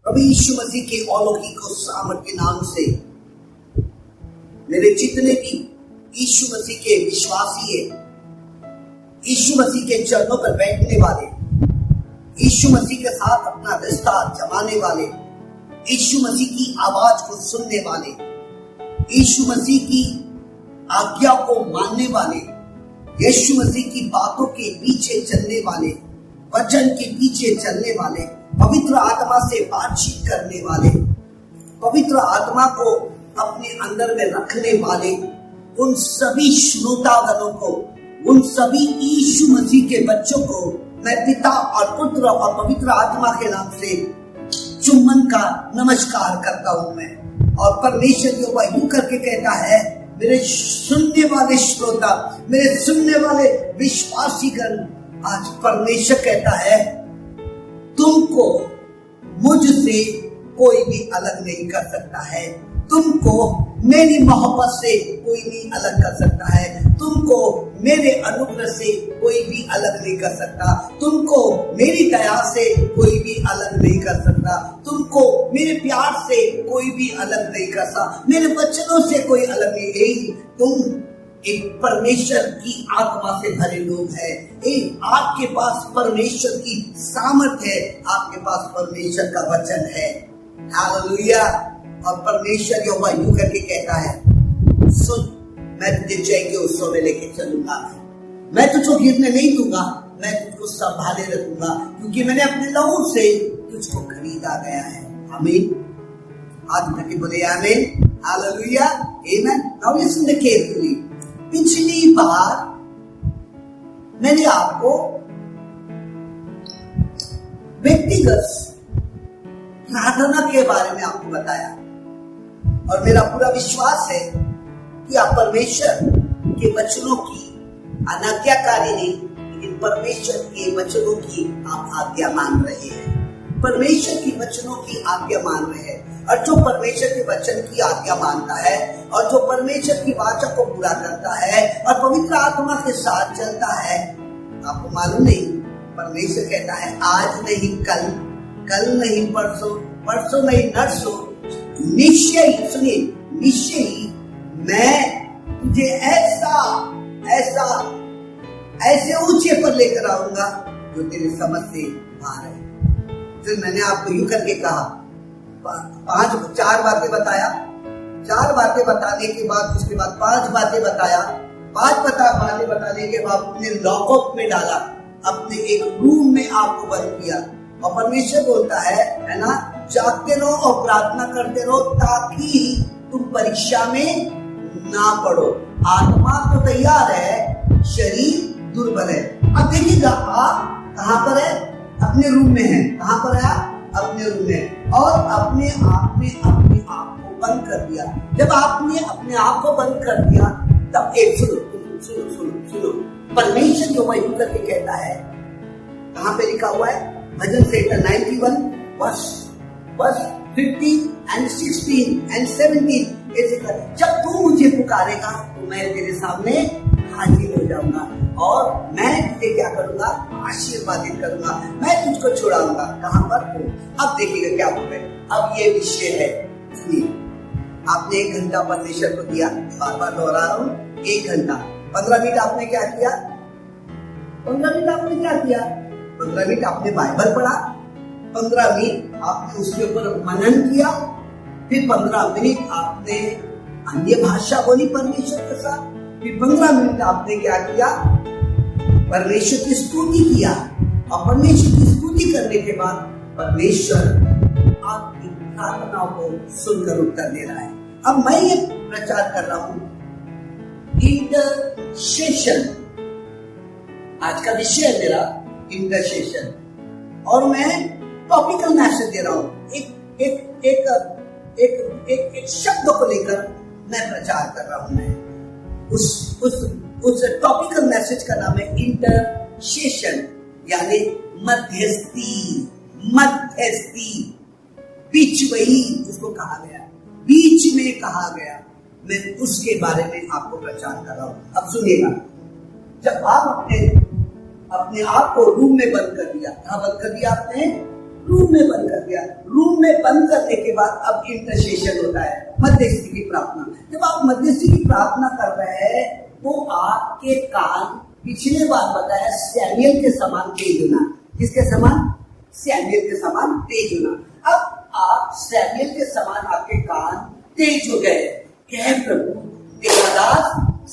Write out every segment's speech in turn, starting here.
प्रभु यीशु मसीह के अलौकिक और सामर्थ के नाम से मेरे जितने भी यीशु मसीह के विश्वासी है, यीशु मसीह के चरणों पर बैठने वाले, यीशु मसीह के साथ अपना रिश्ता जमाने वाले, यीशु मसीह की आवाज को सुनने वाले, यीशु मसीह की आज्ञा को मानने वाले, यीशु मसीह की बातों के पीछे चलने वाले, वचन के पीछे चलने वाले, पवित्र आत्मा से बातचीत करने वाले, पवित्र आत्मा को अपने अंदर में रखने वाले, उन सभी श्रोतागणों को, उन सभी यीशु मसीह के बच्चों को मैं पिता और पुत्र और पवित्र आत्मा के नाम से चुम्बन का नमस्कार करता हूं मैं। और परमेश्वर यहोवा यूं करके कहता है, मेरे सुनने वाले श्रोता, मेरे सुनने वाले विश्वासीगण, आज परमेश्वर कहता है तुमको मुझसे कोई भी अलग नहीं कर सकता है, तुमको मेरी मोहब्बत से कोई नहीं अलग कर सकता है, तुमको मेरे अनुग्रह से कोई भी अलग नहीं कर सकता, तुमको मेरी दया से कोई भी अलग नहीं कर सकता, तुमको मेरे प्यार से कोई भी अलग नहीं कर सकता, मेरे वचनों से कोई अलग नहीं। तुम एक परमेश्वर की आत्मा से भरे लोग हैं, आपके पास परमेश्वर की सामर्थ है, आपके पास परमेश्वर का वचन है। हालेलुया। और परमेश्वर यहोवा यूं करके कहता है, सुन, मैं तुझे जय के उत्सव में लेके चलूंगा, मैं तुझको गिरने नहीं दूंगा, मैं तुझको संभाले रखूंगा, क्योंकि मैंने अपने लहू से तुझको खरीदा गया है। आमीन। आज तक बोले आमीन। हालेलुया। आमीन। Now listen carefully. पिछली बार मैंने आपको व्यक्तिगत प्रार्थना के बारे में आपको बताया, और मेरा पूरा विश्वास है कि आप परमेश्वर के वचनों की अनाज्ञाकारी नहीं, लेकिन परमेश्वर के वचनों की आप आज्ञा मान रहे हैं, परमेश्वर की वचनों की आज्ञा मान रहे हैं। और जो परमेश्वर के वचन की आज्ञा मानता है और जो परमेश्वर की वाचा को पूरा करता है और पवित्र आत्मा के साथ चलता है, आपको मालूम नहीं, परमेश्वर कहता है आज नहीं कल, कल नहीं परसों, परसों नहीं नरसों, निश्चय ही, सुनिए, निश्चय ही मैं तुझे ऐसे ऊंचे पर लेकर आऊंगा जो तेरे समझ से बाहर है। फिर मैंने आपको यूं करके कहा, 4 बातें बताया, 4 बातें बताने के बाद उसके बाद 5 बातें बताया, 5 बातें बताने के बाद अपने लॉकअप में डाला, अपने एक रूम में आपको बंद किया। और परमेश्वर बोलता है ना, जागते रहो और प्रार्थना करते रहो ताकि तुम परीक्षा में ना पड़ो। आत्मा तो तैयार है, शरीर दुर्बल है। अब देखिएगा, आप कहाँ पर है? अपने रूम में है। कहाँ पर है? अपने रूम में। और अपने आप में अपने आप को बंद कर दिया। जब आपने अपने आप को बंद कर दिया, तब एक सुनो, परमेश्वर जो वही करके कहता है, कहाँ पे लिखा हुआ है? भजन संहिता 91 वर्ष 15 and 16 and 17 ऐसे कर, जब तू मुझे पुकारेगा तो मैं तेरे सामने हाजिर हो जाऊंगा और मैं तुझे क्या करूंगा? आशीर्वादित करूंगा, मैं तुझको छुड़ाऊंगा। कहां पर? अब देखिएगा क्या बोल रहे। अब ये विषय है, सुनिए, आपने 1 घंटा परमेश्वर को दिया, बार बार दोहरा रहा हूं, 1 घंटा, 15 मिनट आपने क्या किया? 15 मिनट आपने क्या किया? 15 मिनट आपने बाइबल पढ़ा, 15 मिनट आपने उसके ऊपर मनन किया, फिर 15 मिनट आपने अन्य भाषा बोली परमेश्वर के साथ, फिर 15 मिनट आपने क्या किया? परमेश्वर की स्तुति किया। और परमेश्वर की स्तुति करने के बाद परमेश्वर आपकी प्रार्थनाओं को सुनकर उत्तर दे रहा है। अब मैं ये प्रचार कर रहा हूं इंटरसेशन, आज का विषय है मेरा इंटरसेशन, और मैं टॉपिकल मैसेज दे रहा हूं। एक शब्द को लेकर मैं प्रचार कर रहा हूं। मैं उस टॉपिकल मैसेज का नाम है इंटरसेशन, यानी मध्यस्थी। बीच वही उसको कहा गया, बीच में कहा गया, मैं उसके बारे में आपको प्रचार कर रहा हूं। अब सुनिएगा, जब आप अपने आप को रूम में बंद कर दिया, कहाँ बंद कर दिया? आपने रूम में बंद कर दिया। रूम में बंद करने के बाद अब इंटरसेशन होता है, मध्यस्थी की प्रार्थना। जब आप मध्यस्थी की प्रार्थना कर रहे हैं तो आपके कान, पिछले बार बताया, सैमुएल के समान तेज होना। किसके समान? सैमुएल के समान तेज होना। अब आप सैमुएल के समान, आपके कान तेज हो गए। कह प्रभु तेरा दास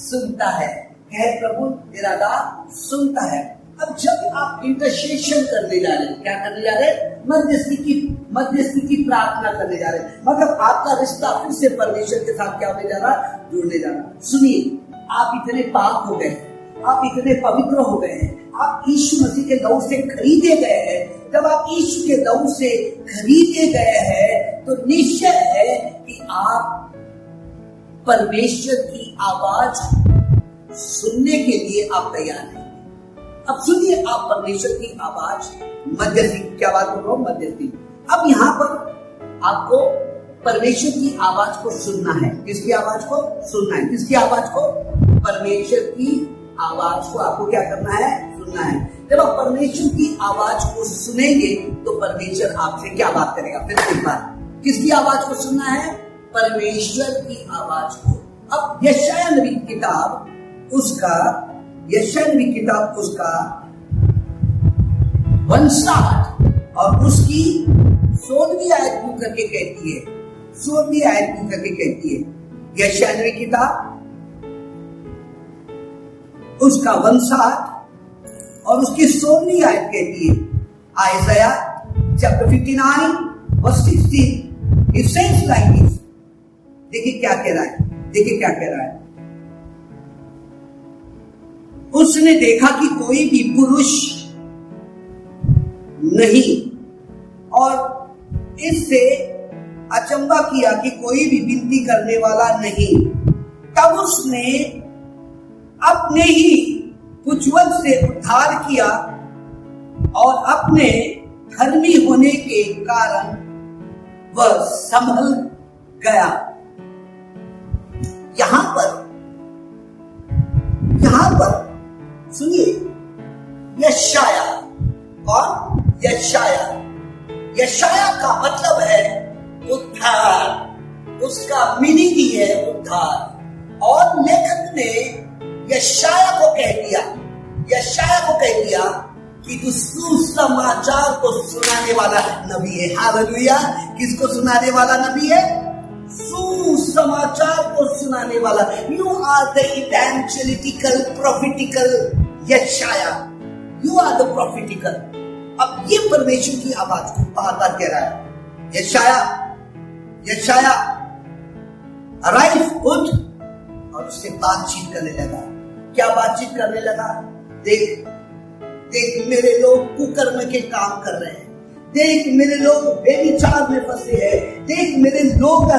सुनता है, कह प्रभु तेरा दास सुनता है। अब जब आप इंटरसेशन करने जा रहे हैं, क्या करने जा रहे हैं? मध्यस्थी की प्रार्थना करने जा रहे हैं। मतलब आपका रिश्ता फिर से परमेश्वर के साथ क्या होने जा रहा? जुड़ने जा रहा। सुनिए, आप इतने पाक हो गए, आप इतने पवित्र हो गए हैं, आप यीशु मसीह के लहू से खरीदे गए हैं। जब आप यीशु के लहू से खरीदे गए हैं तो निश्चय है कि आप परमेश्वर की आवाज सुनने के लिए आप तैयार हैं। अब सुनिए, आप परमेश्वर की आवाज, मध्यस्थी, क्या बात बोल रहा हूं? मध्यस्थी। अब यहां पर आपको परमेश्वर की आवाज को सुनना है। किसकी आवाज को सुनना है? किसकी आवाज को? परमेश्वर की आवाज को आपको क्या करना है? सुनना है। जब आप परमेश्वर की आवाज को सुनेंगे तो परमेश्वर आपसे क्या बात करेगा? फिर एक बार, किसकी आवाज को सुनना है? परमेश्वर की आवाज को। अब यशायाह नबी की किताब उसका 59 और उसकी 16वीं आयत यूं करके कहती है, 16वीं आयत यूं करके कहती है, यशायाह नबी की किताब उसका 59 और उसकी 16वीं आयत कहती है, Isaiah chapter 59 verse 16, it says like this. देखिए क्या कह रहा है, देखिए क्या कह रहा है। उसने देखा कि कोई भी पुरुष नहीं और इससे अचंभा किया कि कोई भी विनती करने वाला नहीं। तब उसने अपने ही पुछवत से उद्धार किया और अपने धर्मी होने के कारण वह संभल गया। यहां पर सुनिए, यशाया, कौन? यशाया का मतलब है उद्धार, उसका मीनिंग ही है उद्धार। और लेखक ने यशाया को कह दिया कि तू सुसमाचार को सुनाने वाला नबी है। हालेलुया। किसको सुनाने वाला नबी है? सुसमाचार को सुनाने वाला। You are the evangelical prophetical यशाया, यू आर द प्रॉफिटिकल। अब ये परमेश्वर की आवाज को बार बार कह रहा है, यशाया अराइव, उठ। और उससे बातचीत करने लगा। क्या बातचीत करने लगा? देख मेरे लोग कुकर्म के काम कर रहे हैं, देख मेरे लोग बेविचार में फंसे हैं, देख मेरे लोग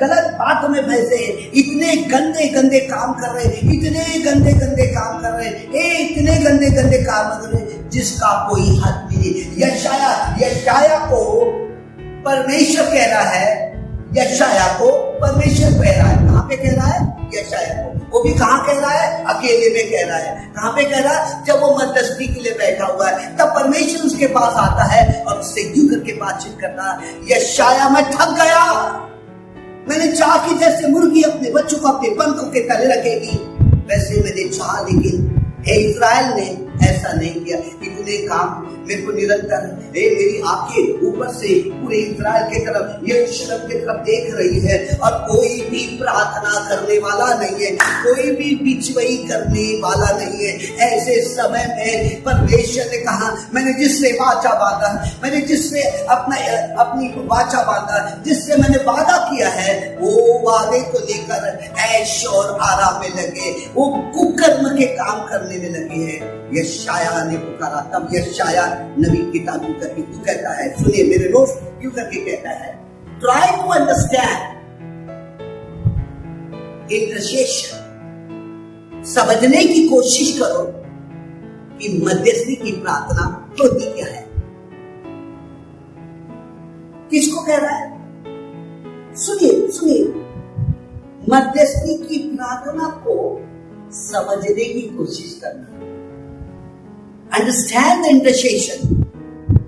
गलत बातों में फंसे हैं, इतने गंदे काम कर रहे हैं, इतने गंदे काम कर रहे हैं, इतने गंदे काम कर रहे हैं जिसका कोई हद नहीं। यशाया को परमेश्वर कह रहा है, यशाया को परमेश्वर कह रहा है। कहां पे कह रहा है? यशाया को। वो भी कहां कह रहा है? अकेले में कह रहा है। कहां पे कह रहा है? जब वो मध्यस्थी के लिए बैठा हुआ है तब परमेश्वर उसके पास आता है और उससे यूं करके बातचीत करता है, यशाया मैं थक गया, मैंने चाहा कि जैसे मुर्गी अपने बच्चों को अपने पंखों के तले रखेगी वैसे मैंने चाहा, लेकिन इस्राएल ने ऐसा नहीं किया। इतने काम मेरे को निरंतर मेरी आंखें ऊपर से पूरे इस्राएल के तरफ, यरूशलेम के तरफ देख रही है और कोई भी प्रार्थना करने वाला नहीं है, कोई भी बिचवई करने वाला नहीं है। ऐसे समय में परमेश्वर ने कहा, मैंने जिससे वाचा बांधा, मैंने जिससे अपनी वाचा बांधा, जिससे मैंने वादा किया है, वो वादे को लेकर ऐश और आराम में लगे, वो कुकर्म के काम करने में लगे हैं। यशाया ने पुकारा। तब यशाया नबी किताब यूं करके क्यों कहता है, सुनिए मेरे दोस्त, क्यों करके कहता है, ट्राई टू अंडरस्टैंड इंटरसेशन। समझने की कोशिश करो कि मध्यस्थी की प्रार्थना होती क्या है। किसको कह रहा है? सुनिए, मध्यस्थी की प्रार्थना को समझने की कोशिश करना, अंडरस्टैंड द इंटरसेशन,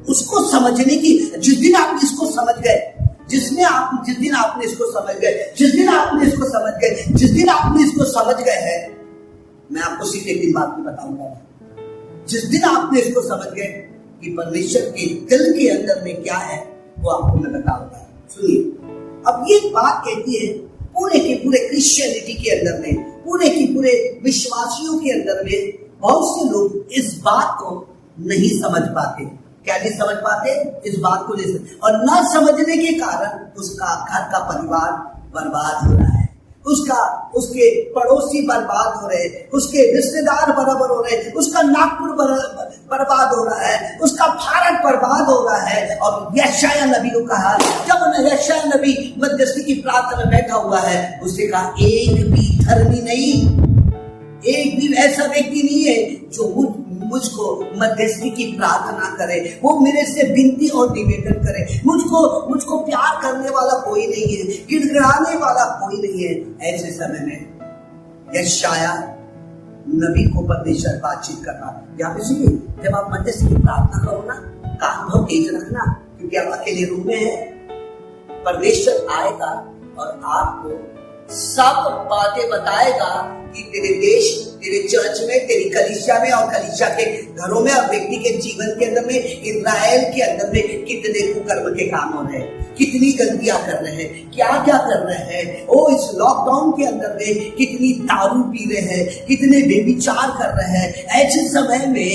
उसको इसको समझने की, जिस दिन आप इसको समझ गए, जिस दिन आपने इसको समझ गए, जिस दिन आपने इसको समझ गए, जिस दिन आपने इसको समझ गए है, मैं आपको सिर्फ एक दिन बात में बताऊंगा, जिस दिन आपने इसको समझ गए कि परमेश्वर के दिल के अंदर में क्या है, वो आपको मैं बताऊंगा। सुनिए, अब ये बात कहती है पूरे के पूरे क्रिश्चियनिटी के अंदर में, पूरे के पूरे विश्वासियों के अंदर में बहुत से लोग इस बात को नहीं समझ पाते। क्या नहीं समझ पाते? इस बात को नहीं समझ, और न समझने के कारण उसका घर का परिवार बर्बाद हो रहा है, उसके पड़ोसी बर्बाद हो रहे, उसके रिश्तेदार बराबर हो रहे, उसका नागपुर बर्बाद हो रहा है, उसका भारत बर्बाद हो रहा है। और यशायाह नबी को कहा, जब यशायाह नबी मध्यस्थी की प्रार्थना में बैठा हुआ है, उसने कहा एक भी धर्मी नहीं, एक भी ऐसा व्यक्ति नहीं है जो मुझको मध्यस्थी की प्रार्थना करे, वो मेरे से विनती और निवेदन करे, मुझको प्यार करने वाला कोई नहीं है, गिड़गिड़ाने वाला कोई नहीं है। ऐसे समय में यशायाह नबी को परमेश्वर बातचीत करना। यहाँ पे सुनिए, जब आप मध्यस्थी की प्रार्थना करो ना, कान बहुत तेज रखना, क्योंकि आप अकेले रूम में है। परमेश्वर आएगा और आपको सब बातें बताएगा कि तेरे देश, तेरे चर्च में, तेरी कलीसिया में और कलीसिया के घरों में और व्यक्ति के जीवन के अंदर में, इजराइल के अंदर में कितने कुकर्म के काम हो रहे हैं, कितनी गलतियां कर रहे हैं, क्या क्या कर रहे हैं। ओ इस लॉकडाउन के अंदर में कितनी दारू पी रहे हैं, कितने बेविचार कर रहे हैं। ऐसे समय में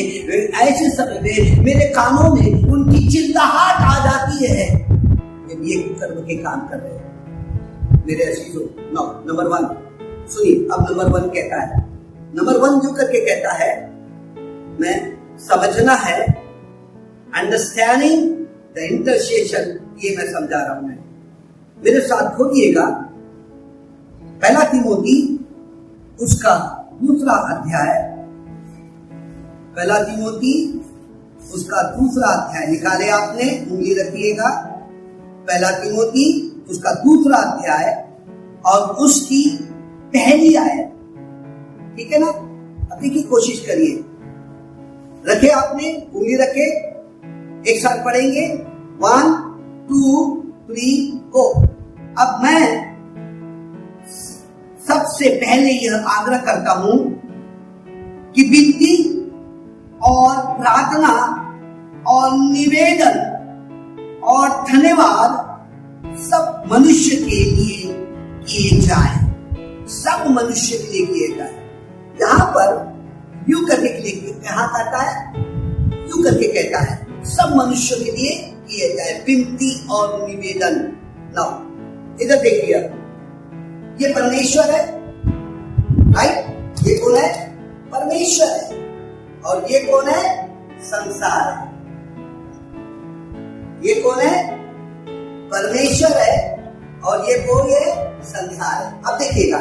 मेरे कानों में उनकी चिल्लाहट आ जाती है जब ये कुकर्म के काम कर रहे हैं। मेरे अजीजों, नंबर 1 सुनिए, अब नंबर 1 कहता है, नंबर 1 जो करके कहता है, मैं समझना है, अंडरस्टैंडिंग द इंटरसेशन, ये मैं समझा रहा हूं। मैं मेरे साथ खोलिएगा पहला तीमोथी उसका 2 अध्याय, पहला तीमोथी उसका 2 अध्याय निकाले आपने, उंगली रखिएगा, पहला तीमोथी उसका 2 अध्याय और उसकी पहली आयत, ठीक है ना। अब देखिए, कोशिश करिए, रखे आपने, उंगली रखे, एक साथ पढ़ेंगे, 1 2 3 गो। अब मैं सबसे पहले यह आग्रह करता हूं कि विनती और प्रार्थना और निवेदन और धन्यवाद सब मनुष्य के लिए किए जाए, सब मनुष्य के लिए किए जाए। यहां पर यू करके के लिए कहा जाता है, यू करके कहता है, सब मनुष्य के लिए किए जाए विनती और निवेदन। नाउ इधर देखिए, ये परमेश्वर है, राइट? ये कौन है? परमेश्वर है। और ये कौन है? संसार है। ये कौन है? परमेश्वर है और ये कौन है? संसार है। अब देखिएगा,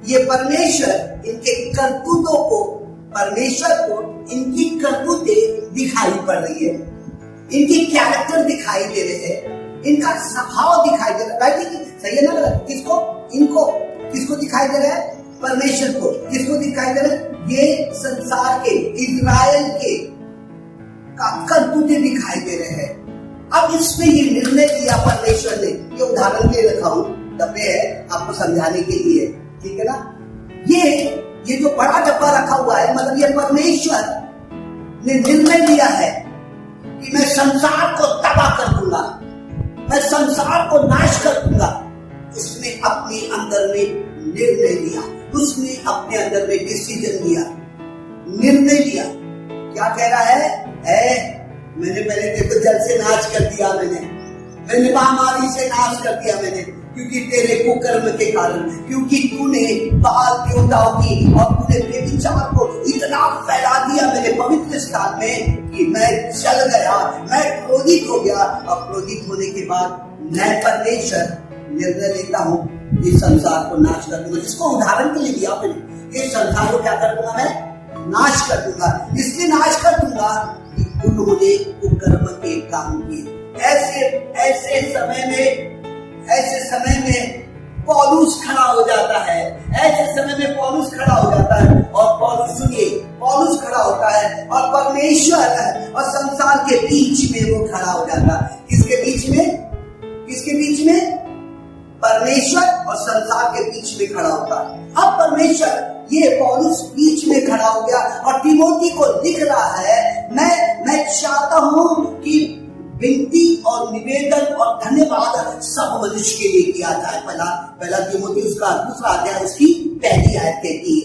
ये परमेश्वर इनके करतूतों को, परमेश्वर को इनकी करतूतें दिखाई पड़ रही है, इनकी कैरेक्टर दिखाई दे रहे हैं, इनका स्वभाव दिखाई दे रहा है। सही है ना? किसको? इनको। किसको दिखाई दे रहा है? परमेश्वर को। किसको दिखाई दे रहा है? ये संसार के, इजराइल के करतूतें दिखाई दे रहे हैं। अब इसमें ये निर्णय लिया परमेश्वर ने, ये उदाहरण के लिए रखा हूं, डब्बे है आपको समझाने के लिए, ठीक है ना। ये जो बड़ा डब्बा रखा हुआ है, मतलब ये परमेश्वर ने निर्णय लिया है कि मैं संसार को तबाह कर दूंगा, मैं संसार को नाश कर दूंगा। उसने अपने अंदर में निर्णय लिया, उसने अपने अंदर में डिसीजन लिया, निर्णय लिया। क्या कह रहा है? मैंने पहले देखो जल से नाश कर दिया, मैंने महामारी से नाश कर दिया मैंने, क्योंकि तेरे कुकर्म के कारण, क्योंकि तूने बाल देवताओं की और तूने बेविचार को इतना फैला दिया मेरे पवित्र स्थान में कि मैं जल गया, मैं क्रोधित हो गया। और क्रोधित होने के बाद मैं परमेश्वर निर्णय लेता हूँ इस संसार को नाश कर दूंगा। इसको उदाहरण के लिए दिया मैंने, इस संसार को क्या कर दूंगा? मैं नाश कर दूंगा। इसलिए नाश कर दूंगा कि उन्होंने कुकर्म के काम किए। ऐसे समय में पौलुस खड़ा हो जाता है, ऐसे समय में पौलुस खड़ा हो जाता है। और पौलुस, सुनिए, पौलुस खड़ा खड़ा होता है और परमेश्वर और संसार के बीच में वो खड़ा हो जाता है। किसके बीच में? किसके बीच में? परमेश्वर और संसार के बीच में खड़ा होता है। अब परमेश्वर ये पौलुस बीच में खड़ा हो गया और तिमोथी को दिख रहा है, मैं चाहता हूं कि विनती और निवेदन और धन्यवाद सब मनुष्य के लिए किया जाए। पहला तिमोथी उसका दूसरा अध्याय उसकी पहली आयत कहती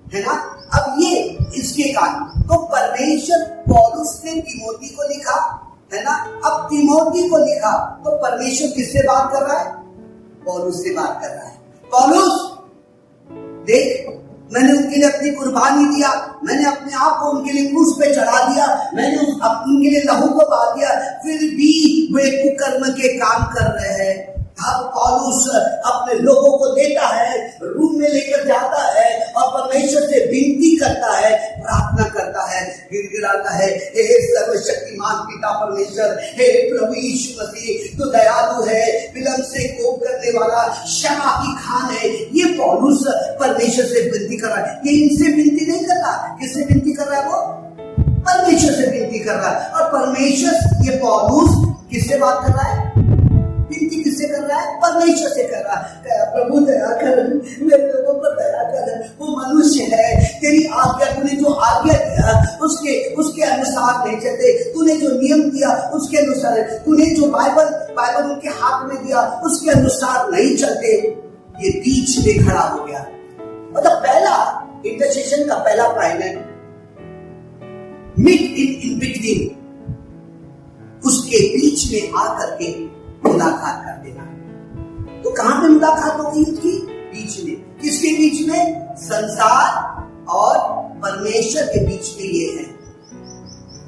है ना। अब ये इसके कारण तो परमेश्वर पौलुस ने तिमोथी को लिखा है ना। अब तिमोथी को लिखा तो परमेश्वर किससे बात कर रहा है? पौलुस से बात कर रहा है। पौलुस देख, मैंने उनके लिए अपनी कुर्बानी दिया, मैंने अपने आप को उनके लिए क्रूस पे चढ़ा दिया, मैंने उनके लिए लहू को बहा दिया, फिर भी वे कुकर्म के काम कर रहे हैं। अब पौलुस अपने लोगों को देता है, रूम में लेकर जाता है और परमेश्वर से विनती करता है, प्रार्थना करता है, गिड़गिड़ाता है, हे सर्वशक्तिमान पिता परमेश्वर, हे प्रभु यीशु मसीह, तो दयालु है, विलंब से कोप करने वाला, क्षमा की खान है। ये पौलुस परमेश्वर से विनती कर रहा है। ये इनसे विनती नहीं कर रहा। किससे विनती कर रहा है? वो परमेश्वर से विनती कर रहा है। और परमेश्वर, ये पौलुस किससे बात कर रहा है? विनती किससे कर रहा है? परमेश्वर से कर रहा है। प्रभु दया कर, मेरे लोगों पर दया कर, वो मनुष्य है, तेरी आज्ञा, तूने जो आज्ञा दिया उसके अनुसार नहीं चलते, तूने जो नियम दिया उसके अनुसार, तूने जो बाइबल उनके हाथ में दिया उसके अनुसार नहीं चलते। ये बीच में खड़ा हो गया। मतलब पहला इंटरसेशन का पहला प्राइमरी मिड इन बिटवीन, उसके बीच में आकर के मुलाकात कर देना। तो कहां पे मुलाकात होगी उसकी? बीच में। किसके बीच में? संसार और परमेश्वर के बीच में ये है।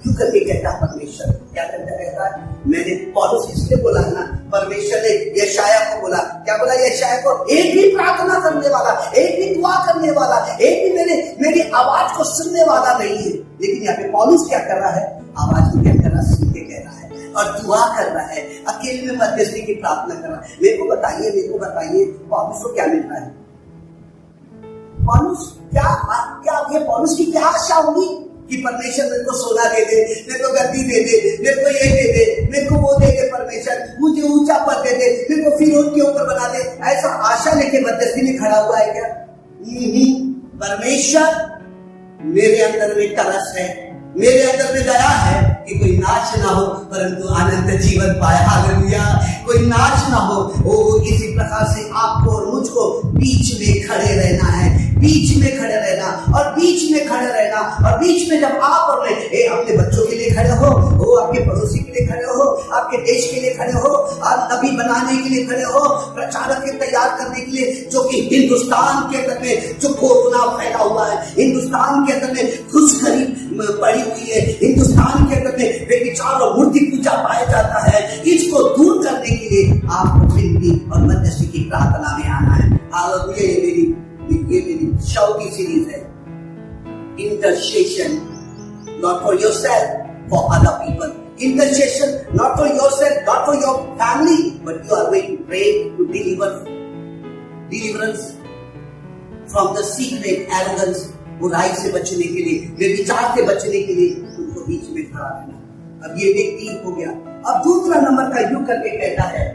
क्यों करके कहता है परमेश्वर? क्या करता कहता है? मैंने पौलुस इसलिए बोला ना, परमेश्वर ने यशाया को बोला, क्या बोला यशाया को? एक भी प्रार्थना करने वाला, एक भी दुआ करने वाला, एक भी मेरी आवाज को सुनने वाला नहीं है। लेकिन यहाँ पे पौलुस क्या कर रहा है? आवाज को क्या कर रहा है? सुन के कह रहा है और दुआ कर रहा है, अकेले में मध्यस्थी की प्रार्थना कर रहा है। मेरे को बताइए पौलुस को क्या मिलता है? पौलुस क्या ये पौलुस की क्या आशा होगी कि परमेश्वर मेरे को सोना दे दे, मेरे को गद्दी दे दे, मेरे को ये दे दे, मेरे को वो दे दे, परमेश्वर मुझे ऊंचा पद दे दे, मेरे को फिरौन के ऊपर बना दे। ऐसा आशा लेके मध्यस्थी में खड़ा हुआ है क्या? नहीं। परमेश्वर, मेरे अंदर में तरस है, मेरे अंदर में दया है कि कोई नाश ना हो परंतु अनंत जीवन पाए। हालेलुया। कोई नाश ना हो। ओ इसी प्रकार से आपको और मुझको बीच में खड़े रहना है, बीच में खड़े रहना और बीच में खड़े रहना। और बीच में जब आप और मैं अपने बच्चों के लिए खड़े हो, आपके पड़ोसी के लिए खड़े हो, आपके देश के लिए खड़े हो, आप नबी बनाने के लिए खड़े हो, प्रचारक के तैयार करने के लिए, जो कि हिंदुस्तान के अंदर में जो कोरोना फैला हुआ है, हिंदुस्तान के अंदर में घुसखोरी पड़ी हुई है, हिंदुस्तान के अंदर में बेविचार और मूर्ति पूजा पाया जाता है, इसको दूर करने के लिए आपको विनती और मध्यस्थी की प्रार्थना में आना है। हालेलुया। ये मेरी शो की सीरीज है, intercession not for yourself, for other people. Intercession not for yourself, not for your family, but you are going to pray to deliverance from the secret arrogance, बुराई से बचने के लिए, व्यभिचार से बचने के लिए उनको बीच में खड़ा रहना। अब ये व्यक्ति हो गया। अब दूसरा नंबर का युग करके कहता है,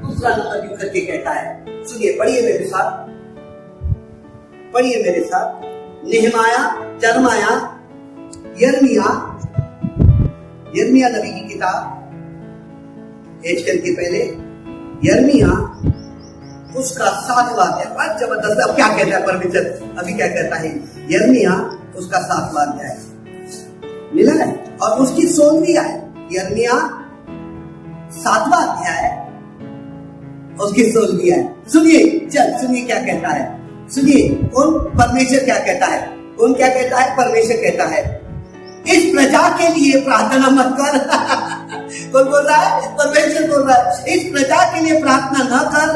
दूसरा नंबर युग करके कहता है, सुनिए, पढ़िए मेरे साथ नेहमाया, जरमाया, यर्मिया नबी की किताब, एजकल के पहले यर्मिया उसका 7वां अध्याय। जबरदस्त। अब क्या कहता है परमेश्वर? अभी क्या कहता है? यर्मिया उसका 7वां अध्याय मिला है और उसकी 16वीं आयत। यर्मिया 7वां अध्याय उसकी 16वीं आयत। सुनिए क्या कहता है। सुनिए कौन? परमेश्वर क्या कहता है? कौन क्या कहता है? परमेश्वर कहता है, इस प्रजा के लिए प्रार्थना मत कर। कौन बोल रहा है? परमेश्वर बोल रहा है, इस प्रजा के लिए प्रार्थना न कर,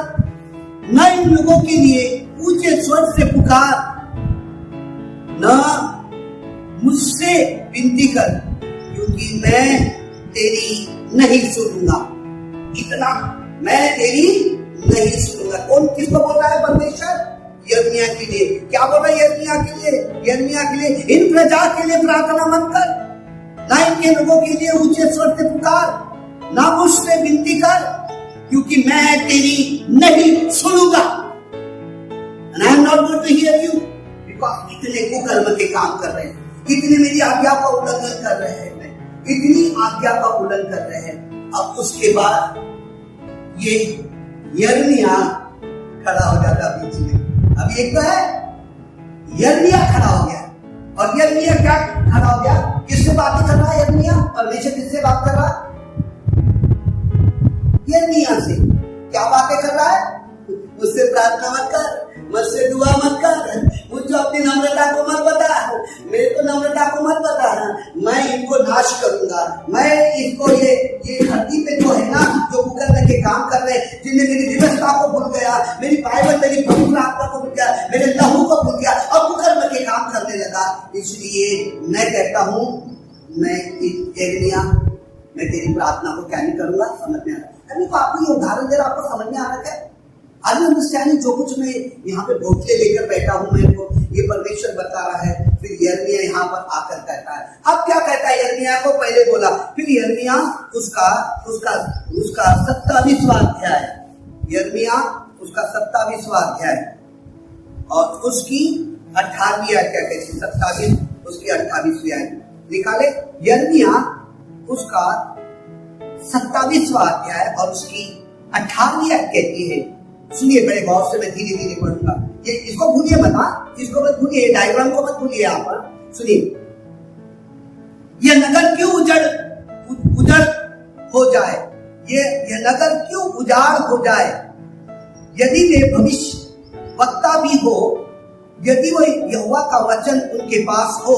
न इन लोगों के लिए ऊंचे स्वर से पुकार, न मुझसे विनती कर, क्योंकि मैं तेरी नहीं सुनूंगा। इतना मैं तेरी नहीं सुनूंगा। कौन किसको बोल रहा है? परमेश्वर यिर्मयाह के लिए क्या बोल रहा है? यिर्मयाह के लिए इन प्रजा के लिए प्रार्थना मत कर, ना इनके लोगों के लिए ऊंचे स्वर से पुकार, ना मुझसे विनती कर, क्योंकि मैं तेरी नहीं सुनूंगा। And I am not going to hear you, because इतने कुकर्म के काम कर रहे हैं, इतने मेरी आज्ञा का उल्लंघन कर रहे हैं, इतनी आज्ञा का उल्लंघन कर रहे हैं। अब उसके बाद ये यिर्मयाह खड़ा हो जाता बीच में। अब एक तो है यिर्मयाह खड़ा हो गया, और यिर्मयाह क्या खड़ा हो गया? किससे बातें कर रहा है यिर्मयाह? परमेश्वर किससे बात कर रहा है? यिर्मयाह से। क्या बातें कर रहा है? मुझसे प्रार्थना मत कर, मुझसे दुआ मत कर, मुझे अपनी नम्रता को मत बता, मेरे को नम्रता को मत बता, मैं इनको नाश करूंगा, मैं इसको ये धरती पे जो है ना, जो कुकर्म के काम कर रहे हैं, जिनने मेरी व्यवस्था को भूल गया, मेरी बाइबल, मेरी पवित्र आत्मा को भूल गया, मेरे लहू को भूल गया, अब कुकर्म के काम करने लगा। इसलिए मैं कहता हूं, यिर्मयाह, मैं तेरी प्रार्थना को क्या नहीं करूंगा? समझ में आ रहा है? आपको ये उदाहरण दे रहा, आपको समझ में आ रहा है? आज मैं जो कुछ मैं यहाँ पे बोतले लेकर बैठा हूँ, मेरे को ये परमेश्वर बता रहा है। फिर यिर्मयाह यहाँ पर आकर कहता है, अब क्या कहता है? यिर्मयाह को पहले बोला, फिर यिर्मयाह उसका 27वां अध्याय, यिर्मयाह उसका 27वां अध्याय और उसकी 28वीं आयत, क्या कहती है? 27 उसकी 28वीं आयत निकाले। यिर्मयाह उसका 27वां अध्याय और उसकी 18वीं आयत कहती है, सुनिए बड़े गौर से, मैं धीरे धीरे पढ़ूंगा, ये इसको भूलिए मत, इसको मत भूलिए, डायग्राम को मत भूलिए। यहाँ पर सुनिए, यह नगर क्यों उजड़ हो जाए, ये नगर क्यों उजाड़ हो जाए? यदि वे भविष्य वक्ता भी हो, यदि वो यहोवा का वचन उनके पास हो,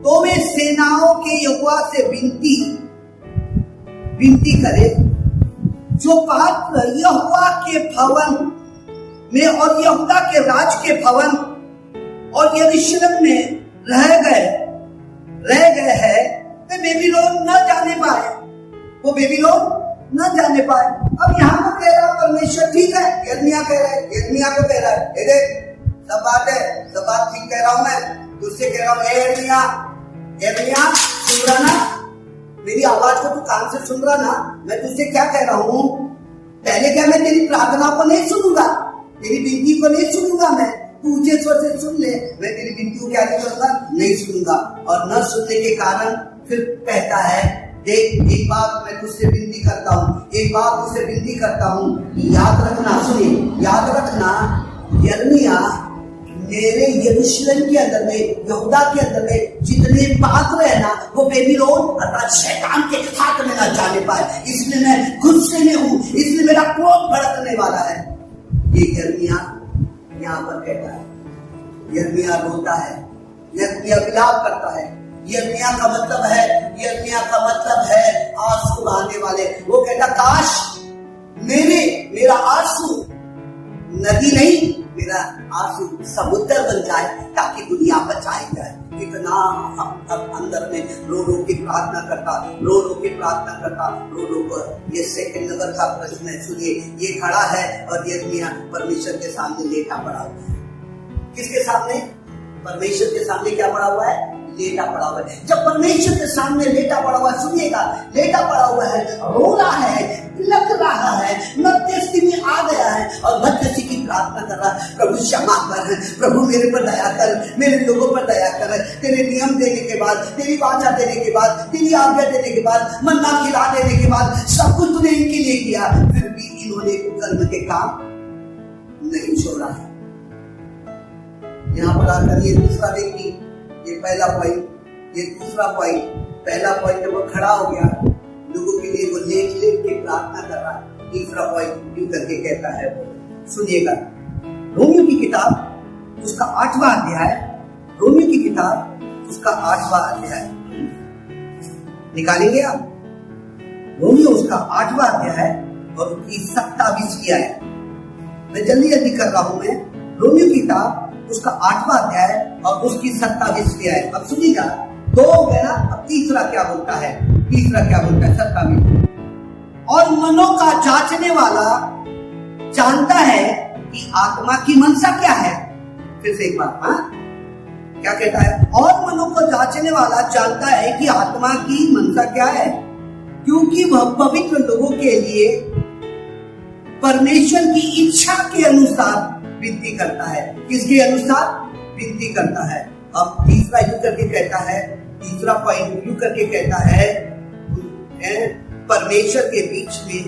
तो वे सेनाओं के यहोवा से विनती करे, जो पात्र यहोवा के भवन में और यहूदा के राज के भवन और यरूशलेम में रह गए हैं, वे बेबीलोन न जाने पाए, वो बेबीलोन न जाने पाए। अब यहाँ पर कह रहा परमेश्वर, ठीक है, यिर्मयाह कह रहा है, यिर्मयाह को कह रहा है, ये देख सब बात है, सब बात ठीक कह रहा हूं मैं, तुझसे कह रहा हूं, यिर्मयाह सुन रहा ना, मेरी आवाज को तू कान से सुन रहा ना? मैं तुझसे क्या कह रहा हूं? पहले क्या, मैं तेरी प्रार्थना को नहीं सुनूंगा, तेरी विनती को नहीं सुनूंगा, मैं तू ऊंचे स्वर से सुन ले, मैं तेरी विनती को क्या नहीं करूंगा? नहीं सुनूंगा। और न सुनने के कारण फिर कहता है, देख एक बात मैं तुझसे विनती करता हूं, एक बात तुझसे विनती करता हूं, याद रखना, सुनिए, याद रखना, यिर्मयाह मेरे यरूशलेम के अंदर में, यहूदा के अंदर में जितने पात्र है ना, वो बेबीलोन अर्थात शैतान के हाथ में ना जाने पाए, इसलिए मैं गुस्से में हूं, इसलिए मेरा क्रोध भड़कने वाला है। ये यिर्मयाह यहाँ पर कहता है, यिर्मयाह रोता है, यिर्मयाह विलाप करता है। यिर्मयाह का मतलब है आंसू बहाने वाले। वो कहता, काश मेरा आंसू नदी नहीं, मेरा आंसू समुद्र बन जाए, ताकि दुनिया बचाई जाए। इतना अब अंदर में रो रो के प्रार्थना करता, ये सेकंड नंबर का प्रश्न है। सुनिए, ये खड़ा है और यिर्मयाह परमेश्वर के सामने लेटा पड़ा हुआ है। किसके सामने? परमेश्वर के सामने क्या पड़ा हुआ है? लेटा पड़ा हुआ है। जब परमेश्वर के सामने लेटा पड़ा हुआ है, सुनिएगा, लेटा पड़ा हुआ है, रो रहा है, लग रहा है, मध्यस्थी में आ गया है और मध्यस्थी की प्रार्थना कर रहा है, प्रभु क्षमा कर, प्रभु मेरे पर दया कर, मेरे लोगों पर दया कर। तेरे नियम देने के बाद, तेरी वाचा देने के बाद, तेरी आज्ञा देने के बाद, मन्ना खिला देने के बाद, सब कुछ तूने इनके लिए किया, फिर भी इन्होंने कुकर्म के काम नहीं छोड़ा है। यहाँ पर आकर ये दूसरा व्यक्ति, ये पहला पॉइंट, ये दूसरा पॉइंट, पहला पॉइंट वो खड़ा हो गया, लोगों के लिए वो लेट के प्रार्थना कर रहा है। तीसरा पॉइंट यूं करके कहता है, सुनिएगा, रोमियो की किताब उसका 8वां अध्याय, रोमियो की किताब उसका 8वां अध्याय निकालेंगे आप? रोमियो उसका 8वां अध्याय और उसकी 27वीं आयत। मैं जल्दी कर रहा हूं, मैं रोमियो की किताब उसका 8वां अध्याय और उसकी 27वीं आयत। अब सुनिएगा, दो हो गया ना, अब तीसरा क्या बोलता है? 27। और मनों का जांचने वाला जानता है कि आत्मा की मनसा क्या है, फिर से एक बार, हाँ क्या कहता है? और मनों को जांचने वाला जानता है कि आत्मा की मनसा क्या है, क्योंकि वह पवित्र लोगों के लिए परमेश्वर की इच्छा के अनुसार विनती करता है। किसके अनुसार विनती करता है? अब तीसरा यू करके कहता है, तीसरा पॉइंट यू करके कहता है, परमेश्वर के बीच में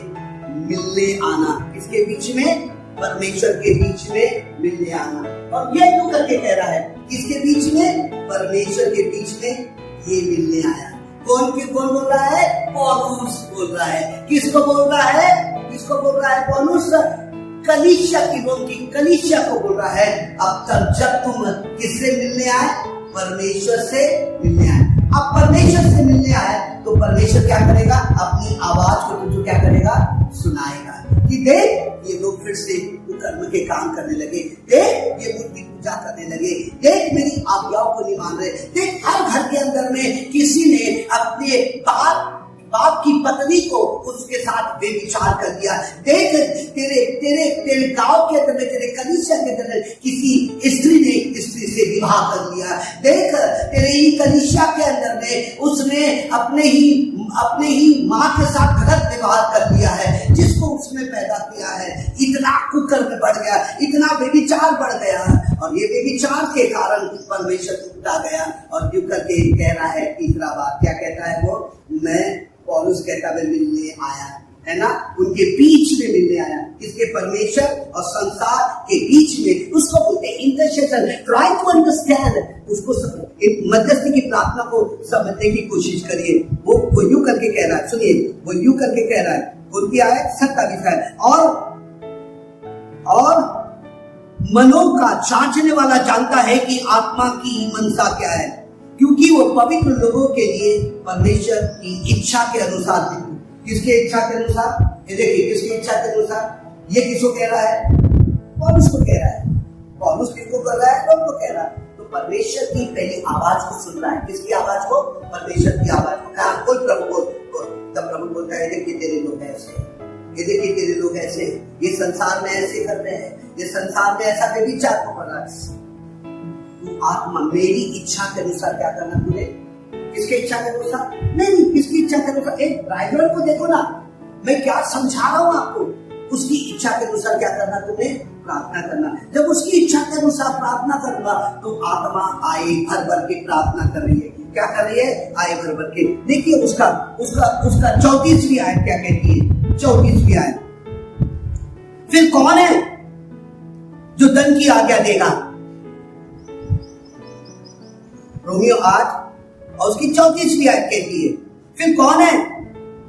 मिलने आना। किसके बीच में? परमेश्वर के बीच में मिलने आना। और ये यू करके कह रहा है, किसके बीच में? परमेश्वर के बीच में ये मिलने आया। कौन बोल रहा है? पौलुस बोल रहा है। किसको बोल रहा है? किसको बोल रहा है पौलुस? कलीसिया की रोम की कलीसिया को बोल रहा है। अब तक जब तुम किससे मिलने आए? परमेश्वर से मिलने आए। अब परमेश्वर से मिलने आए तो परमेश्वर क्या करेगा? अपनी आवाज को तुझे क्या करेगा? सुनाएगा कि देख ये लोग फिर से कर्म के काम करने लगे, देख ये मूर्ति पूजा करने लगे, देख मेरी आज्ञाओं को नहीं मान रहे, देख हर घर के अंदर में किसी ने अपने बाप की पत्नी को उसके साथ बेविचार कर दिया, देख तेरे गांव के अंदर में, तेरे कलीसिया के अंदर किसी स्त्री ने स्त्री से विवाह कर लिया, देख तेरे ही कलीसिया के अंदर में उसने अपने ही माँ के साथ गलत व्यवहार कर लिया है, जिसको उसने पैदा किया है। इतना कुकर्म बढ़ गया, इतना बेविचार बढ़ गया, और ये बेविचार के कारण परमेश्वर टूटा गया। और जो करके कह रहा है तीसरा बात, क्या कहता है वो? मैं पौलुस कहता है मिलने आया, है ना, उनके बीच में मिलने आया। किसके? परमेश्वर और संसार के बीच में। उसको बोलते हैं इंटरसेशन। ट्राई टू अंडरस्टैंड, उसको मध्यस्थी की प्रार्थना को समझने की कोशिश करिए। वो यूं करके कह रहा है, सुनिए, वो यूं करके कह रहा है, उनकी आयत 27 है, और मनों का जांचने वाला जानता है कि आत्मा की मनसा क्या है, क्योंकि वो पवित्र लोगों के लिए परमेश्वर की इच्छा के अनुसार। किसके इच्छा के अनुसार? ये देखिए, किसकी इच्छा के अनुसार? ये किसको कह रहा है? पौलुस को कह रहा है। पौलुस किसको कर रहा है? कौन को कह रहा है? तो परमेश्वर की पहली आवाज को सुन रहा है। किसकी आवाज को? परमेश्वर की आवाज को। कहा कोई प्रभु को, तब प्रभु बोलता है देखिए तेरे लोग ऐसे, ये देखिए तेरे लोग ऐसे, ये संसार में ऐसे कर रहे हैं, ये संसार में ऐसा व्यभिचार को कर रहा है। आत्मा मेरी इच्छा के अनुसार क्या करना तुझे? किसकी इच्छा के अनुसार? नहीं, किसकी इच्छा के अनुसार? एक ड्राइवर को देखो ना, मैं क्या समझा रहा हूं आपको। उसकी इच्छा के अनुसार क्या करना तुम्हें? प्रार्थना करना। जब उसकी इच्छा के अनुसार प्रार्थना करूंगा तो आत्मा आए भर भर के प्रार्थना कर रही है। क्या कर रही है? आए भर भर के। देखिए उसका 34वीं आयत क्या कहती है? 34वीं आयत, फिर कौन है जो धन की आज्ञा देगा? रोमियो 8 और उसकी 34वीं आयत कहती है, फिर कौन है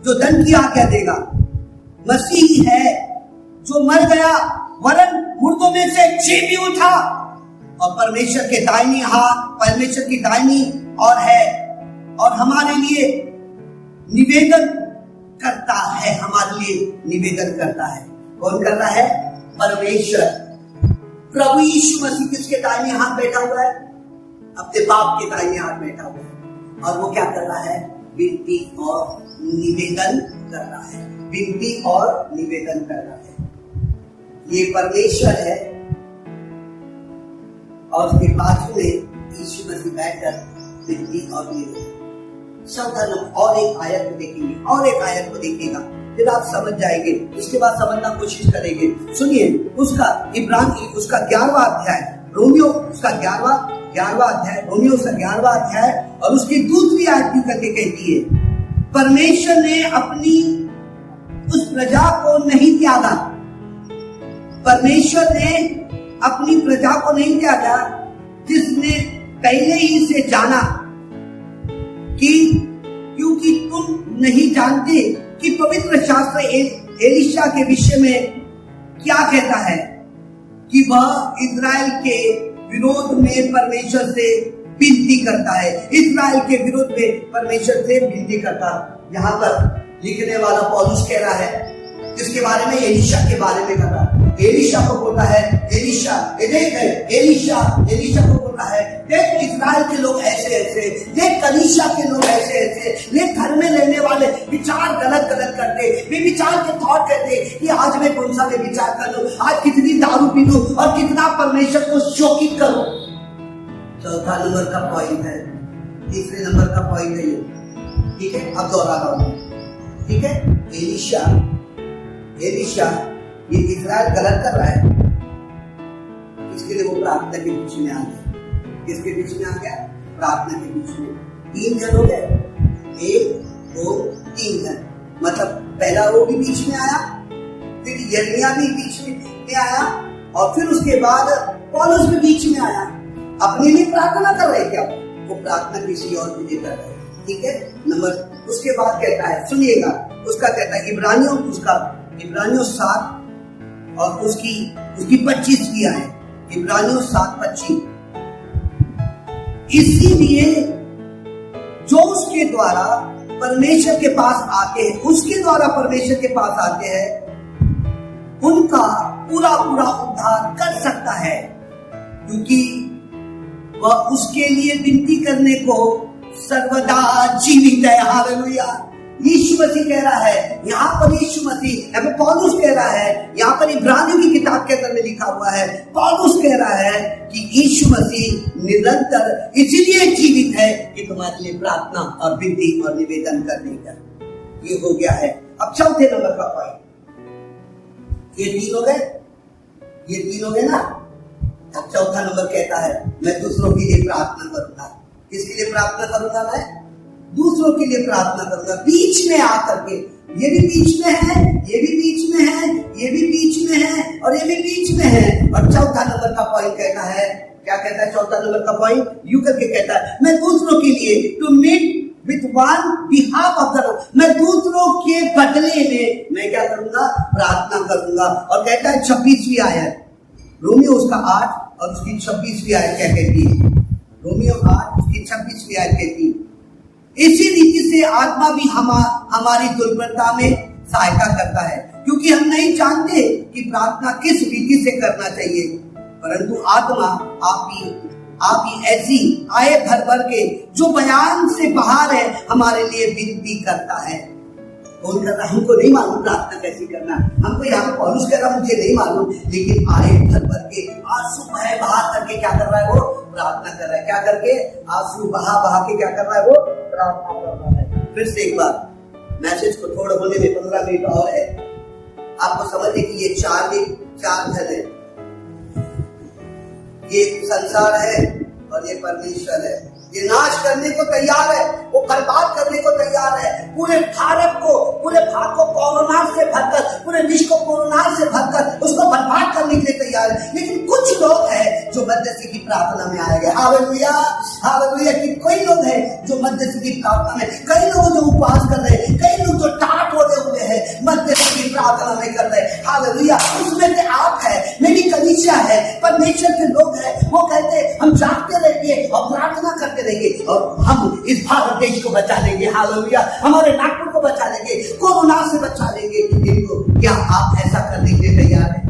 जो धन की आज्ञा देगा? मसीह ही है जो मर गया, वरन मुर्दों में से जी भी उठा, और परमेश्वर के दाहिनी हाथ, परमेश्वर की दाहिनी और है, और हमारे लिए निवेदन करता है, हमारे लिए निवेदन करता है। कौन कर रहा है? परमेश्वर। प्रभु यीशु मसीह किसके दाहिने हाथ बैठा हुआ है? अपने बाप के दाहिने हाथ बैठा हुआ है, और वो क्या कर रहा है? विनती और निवेदन कर रहा है, विनती और निवेदन कर रहा है। ये परमेश्वर है, और उसके बाजू में यीशु मसीह बैठकर विनती और निवेदन। सावधान, और एक आयत को देखेंगे, और एक आयत को देखिएगा, फिर आप समझ जाएंगे। उसके बाद समझना कोशिश करेंगे। सुनिए, उसका इब्रानी, उसका 11वां अध्याय, रोमियो उसका 11वां अध्याय, रोमियो उसका 11वां अध्याय, और उसकी दूसरी आयत भी करके कहती है, परमेश्वर ने अपनी उस प्रजा को नहीं त्यागा, परमेश्वर ने अपनी प्रजा को नहीं त्यागा जिसने पहले ही से जाना, कि क्योंकि तुम नहीं जानते कि पवित्र शास्त्र एलीशा के विषय में क्या कहता है, कि वह इज़राइल के विरोध में परमेश्वर से विनती करता है। इज़राइल के विरोध में परमेश्वर से विनती करता। यहाँ पर लिखने वाला पौलुस कह रहा है, इसके बारे में, एलीशा के बारे में कर रहा है। एलीशा को बोल रहा है, एलीशा को बोल रहा है, देख इज़राइल के लोग ऐसे ऐसे, देख कलीसिया के लोग ऐसे ऐसे, देख घर में रहने वाले विचार गलत करते, वे विचार के थॉट कहते कि आज मैं कौन सा विचार कर लूं, आज कितनी दारू पी लूं और कितना परमेश्वर को शोकित करूं। चौथा नंबर का पॉइंट है, तीसरे नंबर का पॉइंट है ये, ठीक है। अब दोहरा रहा हूं, ठीक है। एलीशा ये इस्राएल गलत कर रहा है, इसके लिए वो प्रार्थना के बीच में आ गया। किसके बीच में आ गया? प्रार्थना के बीच में। 3 जन हो गए, 1 2 3 जन, मतलब पहला वो भी बीच में आया, फिर यिर्मयाह भी बीच में आया, और फिर उसके बाद पौलुस भी बीच में आया। अपने लिए प्रार्थना कर रहे क्या? वो प्रार्थना किसी और के लिए कर रहे, ठीक है। नंबर उसके बाद कहता है, सुनिएगा, उसका कहता है इब्रानियों 7 और उसकी 25 भी आए, इब्रानियों 7:25। इसीलिए जो उसके द्वारा परमेश्वर के पास आते हैं, उसके द्वारा परमेश्वर के पास आते हैं, उनका पूरा उद्धार कर सकता है, क्योंकि वह उसके लिए विनती करने को सर्वदा जीवित है। हालेलुया। यीशु मसीह कह रहा है, यहाँ पर यीशु मसीह, पौलुस कह रहा है, यहाँ पर इब्रानियों की किताब के अंदर में लिखा हुआ है, पौलुस कह रहा है कि यीशु मसीह निरंतर इसलिए जीवित है कि तुम्हारे लिए प्रार्थना और विनती और निवेदन करने का। ये हो गया है। अब चौथे नंबर का पॉइंट, ये 3 हो गए ना। अब चौथा नंबर कहता है, मैं दूसरों के लिए प्रार्थना करूंगा। किसके लिए प्रार्थना करूंगा? मैं दूसरों के लिए प्रार्थना करूंगा। बीच में आकर के, ये भी बीच में है, ये भी बीच में है, ये भी बीच में है, और ये भी बीच में है। और चौथा नंबर का पॉइंट कहता है, क्या कहता है? चौथा नंबर का पॉइंट यूं करके कहता है, मैं दूसरों के लिए, to meet with one behalf of the, मैं दूसरों के बदले में मैं क्या करूंगा? प्रार्थना करूंगा। और कहता है 26वीं आयत, रोमियो उसका 8 और उसकी 26वीं आयत क्या कहती है? रोमियो 8 उसकी 26वीं आयत कहती है, इसी रीति से आत्मा भी हमारी दुर्बलता में सहायता करता है, क्योंकि हम नहीं जानते कि प्रार्थना किस रीति से करना चाहिए, परंतु आत्मा आप ही ऐसी आए भर के जो बयान से बाहर है हमारे लिए विनती करता है। कौन कर रहा? हमको नहीं मालूम प्रार्थना कैसी करना। हमको यहाँ पे पौलुस कह रहा, मुझे नहीं मालूम, लेकिन आए भर के आंसू बहा करके क्या कर रहा है? वो प्रार्थना कर रहा है। क्या करके? आंसू बहा के क्या कर रहा है? वो प्रार्थना कर रहा है। फिर से एक बार मैसेज को थोड़ा होने में 15 मिनट और है, आपको समझिए कि ये चार जन है, ये संसार है और ये परमेश्वर है। ये नाश करने को तैयार है, वो बर्बाद करने को तैयार है, पूरे भारत को कोरोना से भरकर, पूरे विश्व को कोरोना से भरकर उसको बर्बाद करने के लिए तैयार है। लेकिन कुछ लोग हैं जो मध्यस्थी की प्रार्थना में आए गए। Hallelujah, hallelujah. कि कोई लोग हैं जो मध्यस्थी की प्रार्थना में, कई लोग जो उपवास कर रहे हैं, कई लोग जो टाट ओढ़े हुए हैं, मध्यस्थी की प्रार्थना में कर रहे हैं। हालेलुया। उसमें से आप है, मेरी कलीसिया है, परमेश्वर के लोग हैं, वो कहते हैं हम जागते रहेंगे और प्रार्थना करते रहेंगे और हम इस भारत देश को बचा लेंगे। हालेलुया। हमारे नागपुर को बचा लेंगे, कोरोना से बचा लेंगे इनको। क्या आप ऐसा करने के लिए तैयार हैं?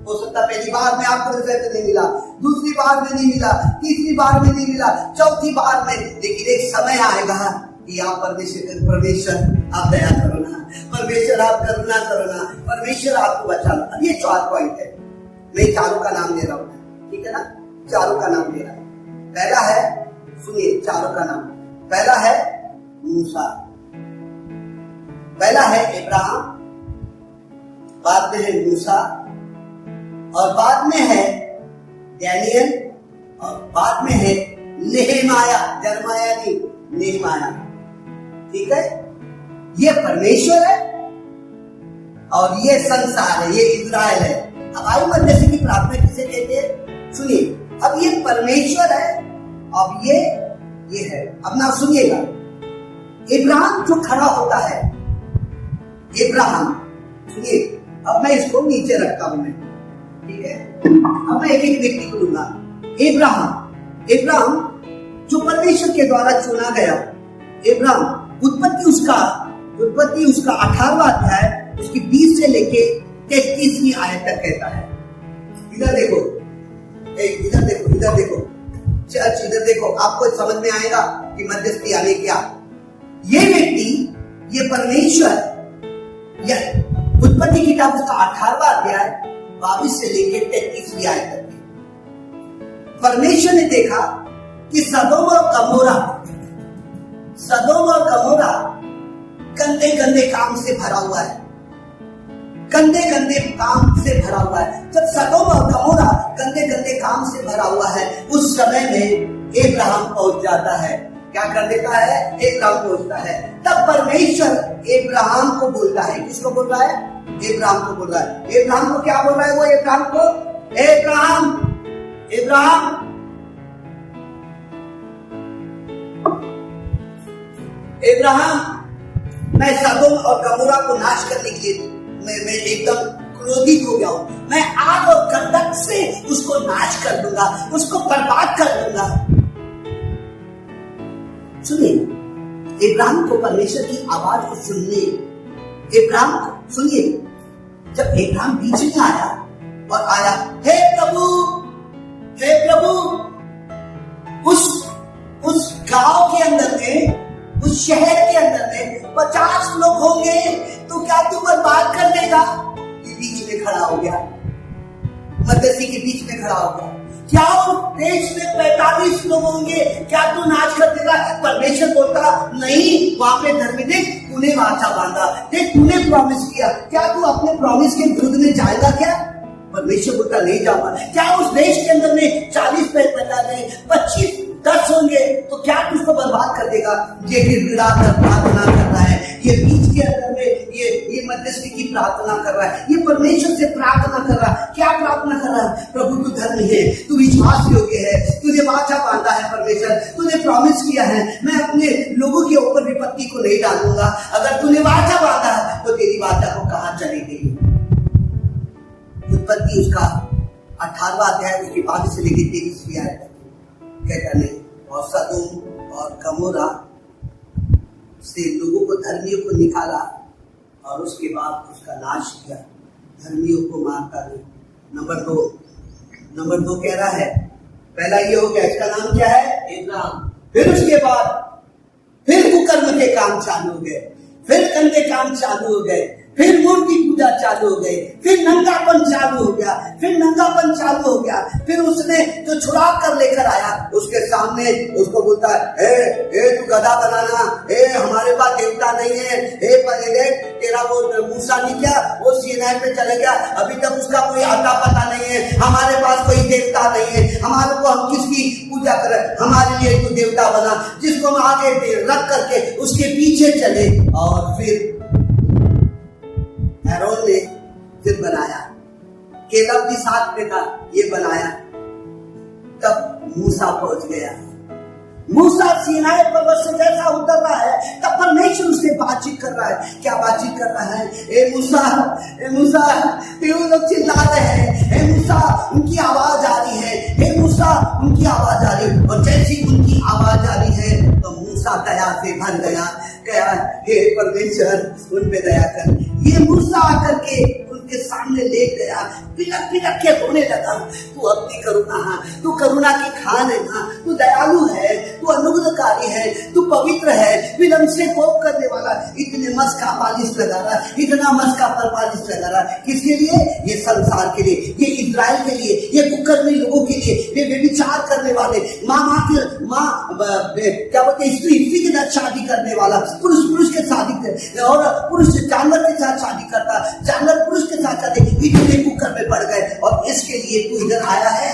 हो सकता पहली बार में आपको रिजल्ट नहीं मिला, दूसरी बार में नहीं मिला, तीसरी बार में नहीं मिला, चौथी बार में, लेकिन एक समय आएगा कि आप परमेश्वर आप दया करो ना, परमेश्वर आप करुणा करो ना, परमेश्वर आपको बचा लो। अब ये 4 पॉइंट है, मैं चारों का नाम ले रहा हूँ, ठीक है ना? चारों का नाम ले रहा हूँ। पहला है, सुनिए चारों का नाम, पहला है मूसा, पहला है इब्राहिम, बाद में है मूसा, और बाद में है डैनियल, और बाद में है नेहमाया, जरमाया नहीं, नेहमाया। ठीक है? ये परमेश्वर है और ये संसार है, ये इज़राइल है। अब आयु मध्यस्थी की प्रार्थना किसे कहते हैं? सुनिए, अब ये परमेश्वर है, अब ये है। अब ना सुनिएगा, इब्राहिम जो खड़ा होता है, इब्राहिम, सुनिए, अब मैं इसको नीचे रखता हूं मैं, ठीक है? अब मैं एक व्यक्ति को लूंगा। इब्राहिम जो परमेश्वर के द्वारा चुना गया, इब्राहिम, उत्पत्ति उसका 18वां अध्याय उसकी 20 से लेके 33वीं आयत तक कहता है। इधर देखो, इधर देखो, चर्च इधर देखो, आपको समझ में आएगा कि मध्यस्थी आने क्या। ये व्यक्ति, ये परमेश्वर, उत्पत्ति किताब उसका 18वां अध्याय 22 से लेकर 33वीं आयत तक परमेश्वर ने देखा कि सदोम और गमोरा गंदे गंदे काम से भरा हुआ है, गंदे गंदे काम से भरा हुआ है। जब सदोम और गमोरा गंदे गंदे काम से भरा हुआ है, उस समय में अब्राहम पहुंच जाता है। क्या कर देता है? अब्राहम पहुंचता है। तब परमेश्वर अब्राहम को बोलता है। किसको बोल रहा है? अब्राहम को बोल रहा है। अब्राहम को क्या बोल रहा है? वो अब्राहम को, अब्राहम मैं सदोम और गमोरा को नाश करने के लिए मैं एकदम क्रोधित हो गया हूं। मैं आग और गंधक से उसको नाश कर दूंगा, उसको बर्बाद कर दूंगा। सुनिए, अब्राहम को परमेश्वर की आवाज को सुनने, अब्राहम को सुनिए, जब अब्राहम बीच में आया और आया, हे प्रभु, उस गांव के अंदर में, उस शहर के अंदर में 50 लोग होंगे, तो क्या तू बर्बाद कर देगा? ये बीच में खड़ा हो गया, मध्यस्थी के बीच में खड़ा हो गया। क्या उस देश में 45 लोग होंगे, क्या तू नाश कर देगा? परमेश्वर बोलता नहीं, वहां पे धर्मी, देख तूने वाचा बांधा, देख तूने प्रॉमिस किया, क्या तू अपने प्रॉमिस के विरुद्ध में जाएगा क्या? परमेश्वर बोलता नहीं जाऊंगा। क्या उस देश के अंदर में 40 पैर बता गए, 25 10 होंगे, तो क्या तुझको बर्बाद कर देगा? ये गिड़गिड़ा कर प्रार्थना कर रहा है, ये बीच के अंदर में ये मध्यस्थी की प्रार्थना कर रहा है, ये परमेश्वर से प्रार्थना कर रहा है। क्या प्रार्थना कर रहा है? प्रभु तू धर्मी है, तू विश्वास योग्य है, तुझे वाचा बांधा है परमेश्वर, तूने प्रॉमिस किया है, मैं अपने लोगों के ऊपर विपत्ति को नहीं डालूंगा। अगर तूने वाचा बांधा है तो तेरी वाचा को कहां चली गई? उत्पत्ति उसका 18वां अध्याय उसकी 22 से लेकर 23वीं आयत कहता नहीं। और सदोम और गमोरा से लोगों को, धर्मियों को निकाला और उसके बाद उसका नाश किया, धर्मियों को मारता नहीं। नंबर दो कह रहा है, पहला ये हो गया, इसका नाम क्या है? अब्राहम। फिर उसके बाद फिर कुकर्म के काम चालू हो गए, फिर गंदे काम चालू हो गए, फिर मूर्ति पूजा चालू हो गई, फिर नंगापन चालू हो गया, फिर उसने जो छुड़ा कर लेकर आया उसके सामने उसको बोलता है, ए तू गधा बनाना, हमारे पास देवता नहीं है, देख तेरा वो मूसा नहीं क्या, वो सीनाई पे चले गया, अभी तक उसका कोई आता पता नहीं है, हमारे पास कोई देवता नहीं है, हमारे को हम किसकी पूजा करें? हमारे लिए तू देवता बना, जिसको हम आगे रख करके उसके पीछे चले। और फिर एरोन ने फिर बनाया, केलब भी साथ में था, ये बनाया। तब मूसा पहुंच गया। मूसा सीनाई पर्वत से जैसा उतर रहा है, तब परमेश्वर उससे बातचीत कर रहा है। क्या बातचीत कर रहा है? ए मूसा, तेरे लोग चिल्ला रहे हैं, हे मूसा उनकी आवाज आ रही है, हे मूसा उनकी आवाज आ रही है। और जैसी उनकी आवाज आ रही है तो मूसा दया से भर गया, कहा हे परमेश्वर उन पे दया कर। ये मूसा आकर के उनके सामने लेट गया, पिलक के रोने लगा, तू अपनी करुणा, तू करुणा की खान है ना, तू दयालु है, तू अनुग्रहकारी है, तू पवित्र है, विलंब से कोप करने वाला, इतने मस का पालिश लगा रहा, इतना मस का पालिश लगा रहा, किसके लिए? ये संसार के लिए, ये इजराइल के लिए, ये कुकर्मी लोगों के लिए, ये विचार करने वाले, क्या बोलते हैं, स्त्री के साथ शादी करने वाला, पुरुष के शादी और पुरुष जानवर के साथ शादी करता, जानवर पुरुष के साथ शादी, इतने कुकर में पड़ गए। और इसके लिए तू इधर आया है,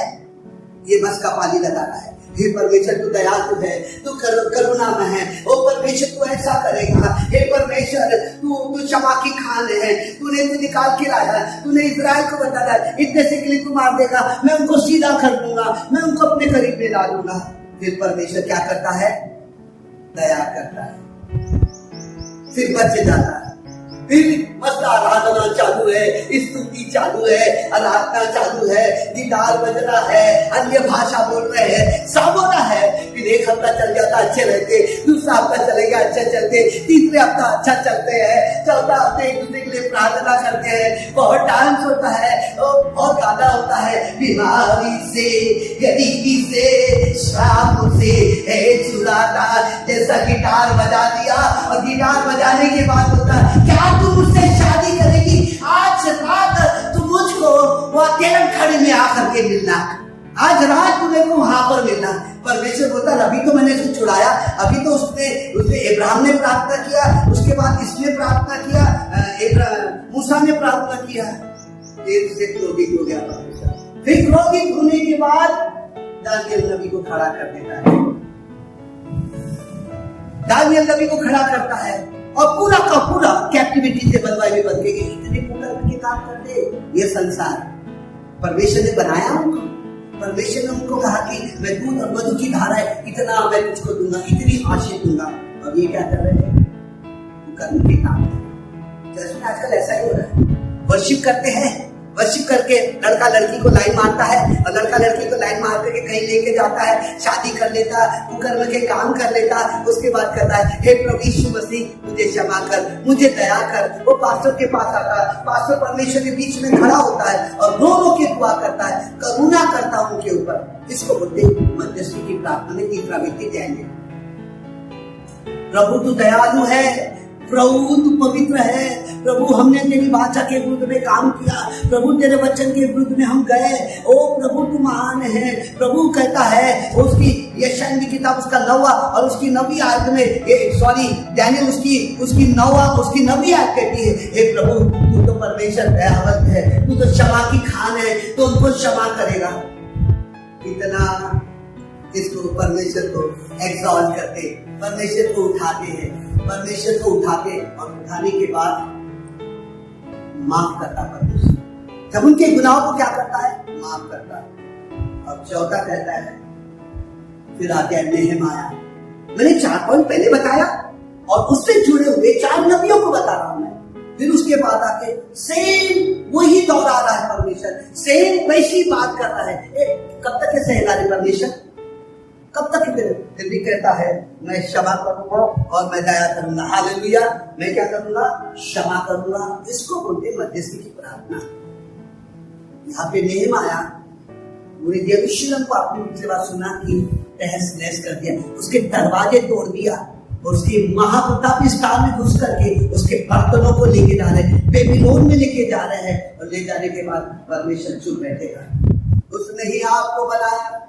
ये बस का पानी लगा रहा है। हे परमेश्वर तू दयालु है, तू करुणा में है, ओ परमेश्वर तू ऐसा करेगा, हे परमेश्वर तू क्षमा की खान है, तूने तो निकाल के लाया, तूने इजराइल को बताया इतने से के लिए तू मार देगा, मैं उनको सीधा कर दूंगा, मैं उनको अपने करीब ले ला लूंगा। फिर परमेश्वर क्या करता है? दया करता है, फिर बच जाता है, फिर मस्त आराधना चालू है, स्तुति चालू है, आराधना चालू है, गिटार बज रहा है, अन्य भाषा बोल रहे हैं, सब हो रहा है। फिर एक हफ्ता चल जाता अच्छे रहते, दूसरा हफ्ता चलेगा अच्छे चलते, तीसरे हफ्ता अच्छा चलते हैं, चौथा हफ्ते एक दूसरे के लिए प्रार्थना करते हैं, बहुत डांस होता है, बहुत गाना होता है, बीमारी से, गरीबी से, श्राप से है छुड़ाता, जैसा गिटार बजा दिया और गिटार बजाने के बाद होता क्या तू मुझसे शादी करेगी? आज रात तू मुझको वो आके मिलना, आज रात तुम्हें को वहां पर मिलना। परमेश्वर बोलता अभी तो मैंने इसको छुड़ाया, अभी तो उसने इब्राहिम ने प्रार्थना किया, उसके बाद इसने प्रार्थना किया, मूसा ने प्रार्थना किया, देर से क्रोधित हो गया परमेश्वर। फिर क्रोधित होने के बाद दानियल नबी को खड़ा कर देता है, दानियल नबी को खड़ा करता है और पूरा का पूरा कैप्टिविटी से बनवाए हुए बन के इतने पुकार के काम करते ये संसार परमेश्वर ने बनाया उनको। परमेश्वर ने उनको कहा कि मैं दूध और मधु की धारा है, इतना मैं तुझको दूंगा, इतनी आशीष दूंगा, और ये क्या कर रहे हैं? कर्म के काम। जैसे आजकल ऐसा ही हो रहा है, वर्शिप करते हैं, वर्शिप करके लड़का लड़की को लाइन मारता है और लड़का लड़की को लाइन मार करके कहीं लेके जाता है, शादी कर लेता है, कुकर्म के काम कर लेता है, उसके बाद कहता है हे प्रभु यीशु मसीह मुझे क्षमा कर, मुझे दया कर। वो पास्टर के पास आता है, पास्टर परमेश्वर के बीच में खड़ा होता है और रो रो के दुआ करता है, करुणा करता हूं उनके ऊपर। इसको बोलते मध्यस्थी की प्रार्थना में तीसरा व्यक्ति जाएंगे। प्रभु तू दयालु है, प्रभु तू पवित्र है, प्रभु हमने तेरी वाचा के विरुद्ध में काम किया, प्रभु तेरे वचन के विरुद्ध में हम गए, ओ प्रभु तू महान है। प्रभु कहता है उसकी यशायाह की किताब उसका 9वां और उसकी 9वीं आयत में दानियल उसकी 9वीं आयत कहती है हे प्रभु तू तो परमेश्वर दयावंत है, तू तो क्षमा की खान है, तो उनको क्षमा करेगा। इतना इसको परमेश्वर को एक्सॉल्ट करते, परमेश्वर को उठाते हैं, परमेश्वर को उठाते और उठाने के बाद माफ करता परमेश्वर। जब उनके गुनाहों को क्या करता है? माफ करता है। और चौथा कहता है, फिर आते हैं नेहमाया। मैंने 4 पॉइंट पहले बताया और उससे जुड़े हुए 4 नबियों को बता रहा हूं मैं। फिर उसके बाद आके सेम वही दोहरा रहा है परमेश्वर, सेम वैसी बात कर रहा है। कब तक सहेगा रे परमेश्वर? कब तक? फिर भी कहता है मैं क्षमा करूंगा और मैं दया करूंगा। हालेलुया, मैं क्या करूंगा? क्षमा करूंगा। इसको बोलते मध्यस्थी की प्रार्थना। यहाँ पे नेहमाया पूरे यरूशलेम को आपने पिछली बार सुना कि तहस नहस कर दिया, उसके दरवाजे तोड़ दिया और उसके महाप्रतापी स्थान में घुस करके उसके बर्तनों को लेके जा रहे हैं, बेबीलोन में लेके जा रहे हैं। और ले जाने के बाद परमेश्वर चुप बैठेगा। उसने ही आपको बनाया।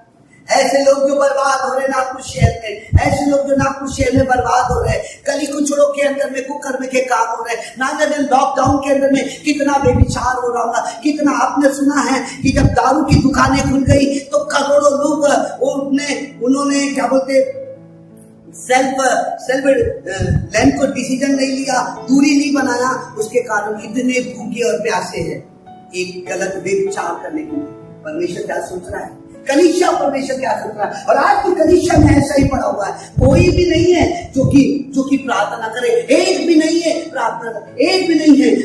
ऐसे लोग जो बर्बाद हो रहे हैं नागपुर शहर में, ऐसे लोग जो नागपुर शहर में बर्बाद हो रहे हैं, गली कुचड़ों के अंदर में कुकर्म के काम हो रहे हैं, ना जाने लॉकडाउन के अंदर में कितना बेविचार हो रहा होगा, कितना आपने सुना है कि जब दारू की दुकानें खुल गई तो करोड़ों लोग उन्होंने क्या बोलते सेल्फ लैंड को डिसीजन नहीं लिया, दूरी नहीं बनाया, उसके कारण इतने भूखे और प्यासे हैं एक गलत बेविचार करने के लिए। परमेश्वर क्या सोच रहा है? कलीसिया परमेश्वर क्या सोच रहा है? और आज की कलीसिया में ऐसा ही पड़ा हुआ है, कोई भी नहीं है जो कि प्रार्थना करे, एक भी नहीं है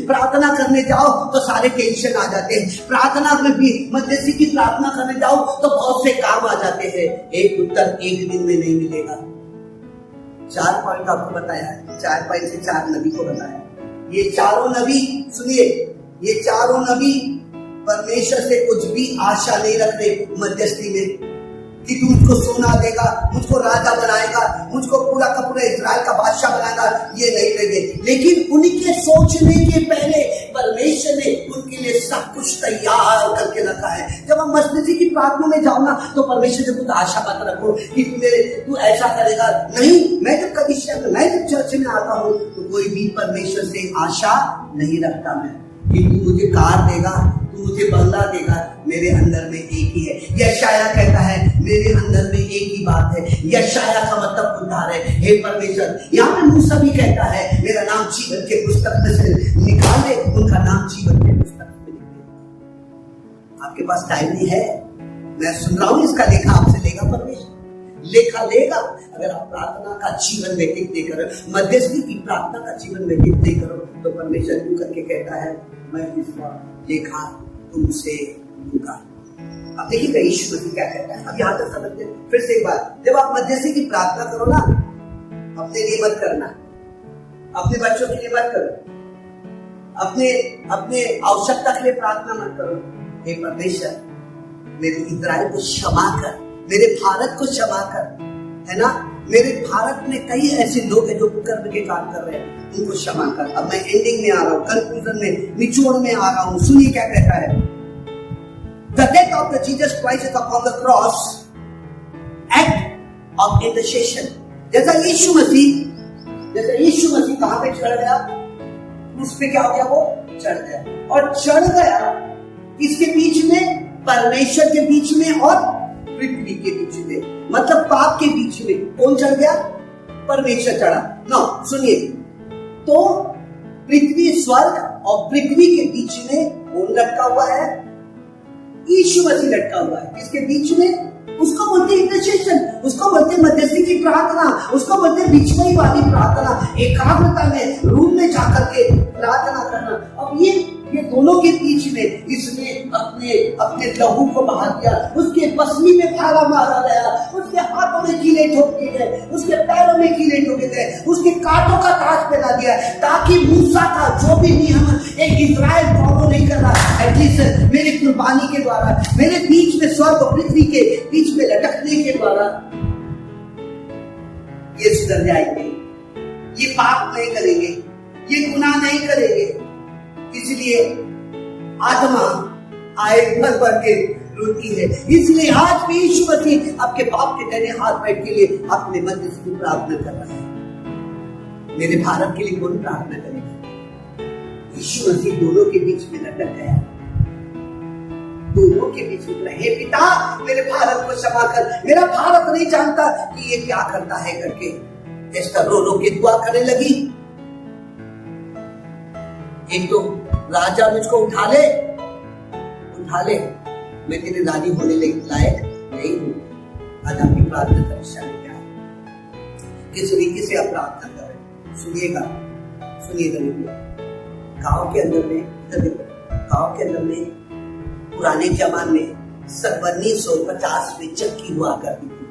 प्रार्थना करने जाओ तो सारे टेंशन आ जाते हैं, प्रार्थना में भी मध्यस्थी की प्रार्थना करने जाओ तो बहुत से काम आ जाते हैं, एक उत्तर एक दिन में नहीं मिलेगा। 4 पॉइंट आपको बताया है, 4 पॉइंट से 4 नबी को बताया। ये चारों नबी सुनिए, ये चारों नबी परमेश्वर से कुछ भी आशा नहीं रखते मध्यस्थी में कि तू मुझको सोना देगा, मुझको राजा बनाएगा, मुझको पूरा का पूरा इजराइल का बादशाह बनाएगा, ये नहीं लगे। लेकिन उनके सोचने के पहले परमेश्वर ने उनके लिए सब कुछ तैयार करके रखा है। जब हम मध्यस्थी की प्रार्थना में जाओ ना तो परमेश्वर से कुछ आशा मत रखो कि तू ऐसा करेगा। नहीं, मैं जब मैं जब चर्च में आता हूँ तो कोई भी परमेश्वर से आशा नहीं रखता मैं कि तू मुझे कार देगा, तू मुझे बंगला देगा। मेरे अंदर में एक ही है। यशायाह कहता है मेरे अंदर में एक ही बात है। यशायाह का मतलब उद्धार है। हे परमेश्वर, यहाँ पे मूसा भी कहता है मेरा नाम जीवन के पुस्तक में से निकाल दे, उनका नाम जीवन के पुस्तक में लिख दे। आपके पास टाइम नहीं है, मैं सुन रहा हूँ, इसका लेखा आपसे लेगा परमेश्वर, लेखा लेगा। अगर आप प्रार्थना का जीवन व्यतीत नहीं करो, मध्यस्थी की प्रार्थना का जीवन व्यतीत नहीं करो तो परमेश्वर क्यों करके कहता है मैं इसका लेखा तुमसे लूंगा। अब देखिएगा यीशु मसीह क्या कहता है। अब यहाँ तक समझते फिर से एक बार, जब आप मध्यस्थी की प्रार्थना करो ना, अपने लिए मत करना, अपने बच्चों के लिए मत करो, अपने आवश्यकता के लिए प्रार्थना मत करो। हे परमेश्वर, मेरे इजराइल को क्षमा कर, मेरे भारत को क्षमा कर, है ना। मेरे भारत में कई ऐसे लोग हैं जो कुकर्म के काम कर रहे हैं, उनको क्षमा कर। अब मैं एंडिंग में आ रहा हूँ, कंक्लूजन में, निचोड़ में आ रहा हूँ। सुनिए क्या कहता है The death of the Jesus Christ is upon the cross, act of intercession. जैसा यीशु मसीह कहां पे चढ़ गया, उस पे क्या हो गया, वो चढ़ गया, और चढ़ गया किसके बीच में, परमेश्वर के बीच में और पृथ्वी के बीच में, मतलब पाप के बीच में। कौन चढ़ गया, परमेश्वर चढ़ा। नो सुनिए, तो पृथ्वी, स्वर्ग और पृथ्वी के बीच में कौन लटका हुआ है, यीशु मसीह लटका हुआ है। किसके बीच में, उसको बोलते इंटरसेशन, उसको बोलते मध्यस्थी की प्रार्थना, उसको बोलते बीचमई वाली प्रार्थना, एकाग्रता में रूम में जाकर के प्रार्थना करना। अब ये दोनों के बीच में इसने अपने लहू को बहा दिया, उसके पसली में भाला मारा गया, उसके हाथों में कीले ठोके गए, उसके पैरों में कीले ठोके गए, उसके कांटों का ताज पहना दिया, ताकि मूसा का जो भी नियम एक इजराइल फॉलो नहीं कर रहा, एटलीस्ट मेरी कुर्बानी के द्वारा, मेरे बीच में स्वर्ग और पृथ्वी के बीच में लटकने के द्वारा ये सुधर जाएंगे, ये पाप नहीं करेंगे, ये गुनाह नहीं करेंगे। इसलिए आत्मा आए भर भर के रोती है। इसलिए आज भी यीशु मसीह आपके पाप के दाहिने हाथ बैठ के लिए अपने मध्यस्थ की प्रार्थना कर रहा है। मेरे भारत के लिए कौन प्रार्थना करेगा, यीशु मसीह दोनों के बीच में लटक गया, दोनों के बीच में। हे पिता, मेरे भारत को क्षमा कर, मेरा भारत नहीं जानता कि ये क्या करता है करके एस्टर रो रो के दुआ करने लगी। एक तो राजा मुझको उठा ले, मैं तेरे रानी होने लायक नहीं हूं। आज आपकी प्रार्थना का विषय क्या है, किस तरीके से आप प्रार्थना कर रहे हैं, सुनिएगा गांव के अंदर में पुराने जमाने में 1950 में चक्की हुआ करती थी,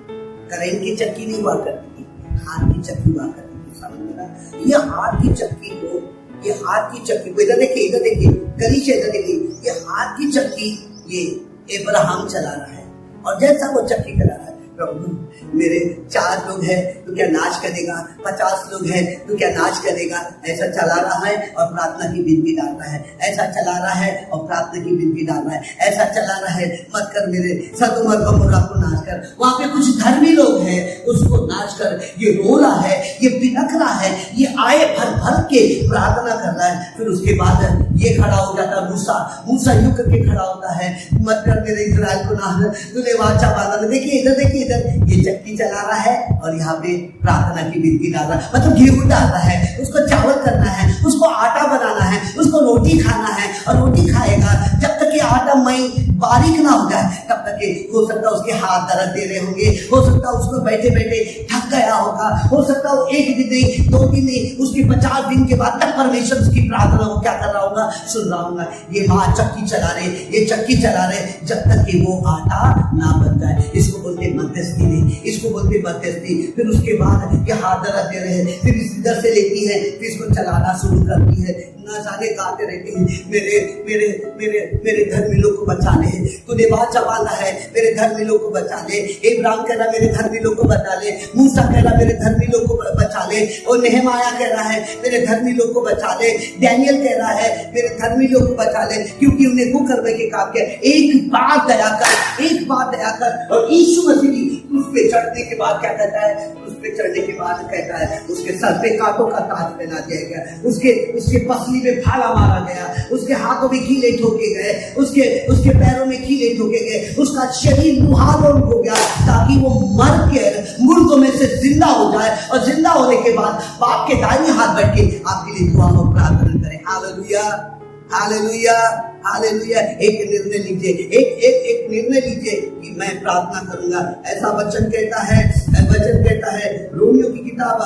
करेंट की चक्की नहीं हुआ करती थी, हाथ की चक्की हुआ करती थी। समझ में, ये हाथ की चक्की को इधर देखिए, गली से इधर देखिए, ये हाथ की चक्की ये इब्राहिम चला रहा है, और जैसा वो चक्की चला रहा है, प्रभु मेरे 4 लोग हैं तो क्या नाच करेगा, 50 लोग हैं तो क्या नाच करेगा, ऐसा चला रहा है और प्रार्थना की विनती डाल रहा है, ऐसा चला रहा है और प्रार्थना की विनती डाल रहा है, ऐसा चला रहा है, मत कर मेरे सदोम और गमोरा को नाच कर। वहां पे कुछ धर्मी लोग हैं, उसको नाच कर, ये रो रहा है, ये बिलख रहा है, ये आए भर भर के प्रार्थना कर रहा है। फिर उसके बाद ये खड़ा हो जाता मूसा यूं करके खड़ा होता है, मत कर मेरे इस्राएल को नाच, तूने वाचा बांधा। देखिए इधर ये चक्की चला रहा है और यहाँ पे प्रार्थना की विनती डाल रहा है, मतलब गेहूं डाल रहा है, उसको चावल करना है, उसको आटा बनाना है, उसको रोटी खाना है, और रोटी खाएगा जब तक ये आटा मई बारीक ना हो जाए तब तक हो सकता है उसके हाथ दर्द दे रहे होंगे, हो सकता है उसको बैठे बैठे थक गया होगा, हो सकता है वो 1 दिन नहीं 2 दिन नहीं उसकी 50 दिन के बाद तक परमेश्वर उसकी प्रार्थना को क्या कर रहा होगा, सुन रहा होगा। ये माँ चक्की चला रहे जब तक कि वो आटा ना बन जाए। इसको बोलते मध्यस्थी नहीं, इसको बोलते मध्यस्थी। फिर उसके बाद ये हाथ दर्द दे रहे हैं, फिर इस इधर से लेती है, फिर इसको चलाना शुरू करती है, ना जाने गाते रहते हैं, मेरे धर्मी लोग को बचा ले, तूने वाचा बांधा है, मेरे धर्मी लोग को बचा ले। इब्राहिम कह रहा मेरे धर्मी लोग को बचा ले, मूसा कह रहा मेरे धर्मी लोग को बचा ले, और नेहमाया कह रहा है मेरे धर्मी लोग को बचा ले, डैनियल कह रहा है मेरे धर्मी लोग को बचा ले, क्योंकि उन्हें कुकर्म के काम किया। एक बार दया कर। और यीशु मसीह उस पे चढ़ने के बाद क्या कहता है, उस पे चढ़ने के बाद कहता है उसके सर पे कांटों का ताज पहना दिया गया, उसके पसली में भाला मारा गया, उसके हाथों में कीले ठोके गए, उसके पैरों में कीले ठोके गए, उसका शरीर लुहालोन हो गया ताकि वो मर के मुर्दों में से जिंदा हो जाए, और जिंदा होने के बाद बाप के दाहिने हाथ बैठ के आपके लिए दुआ और प्रार्थना करें। Hallelujah, hallelujah, hallelujah. एक निर्णय लीजिए कि मैं प्रार्थना करूंगा। ऐसा वचन कहता है रोमियो की किताब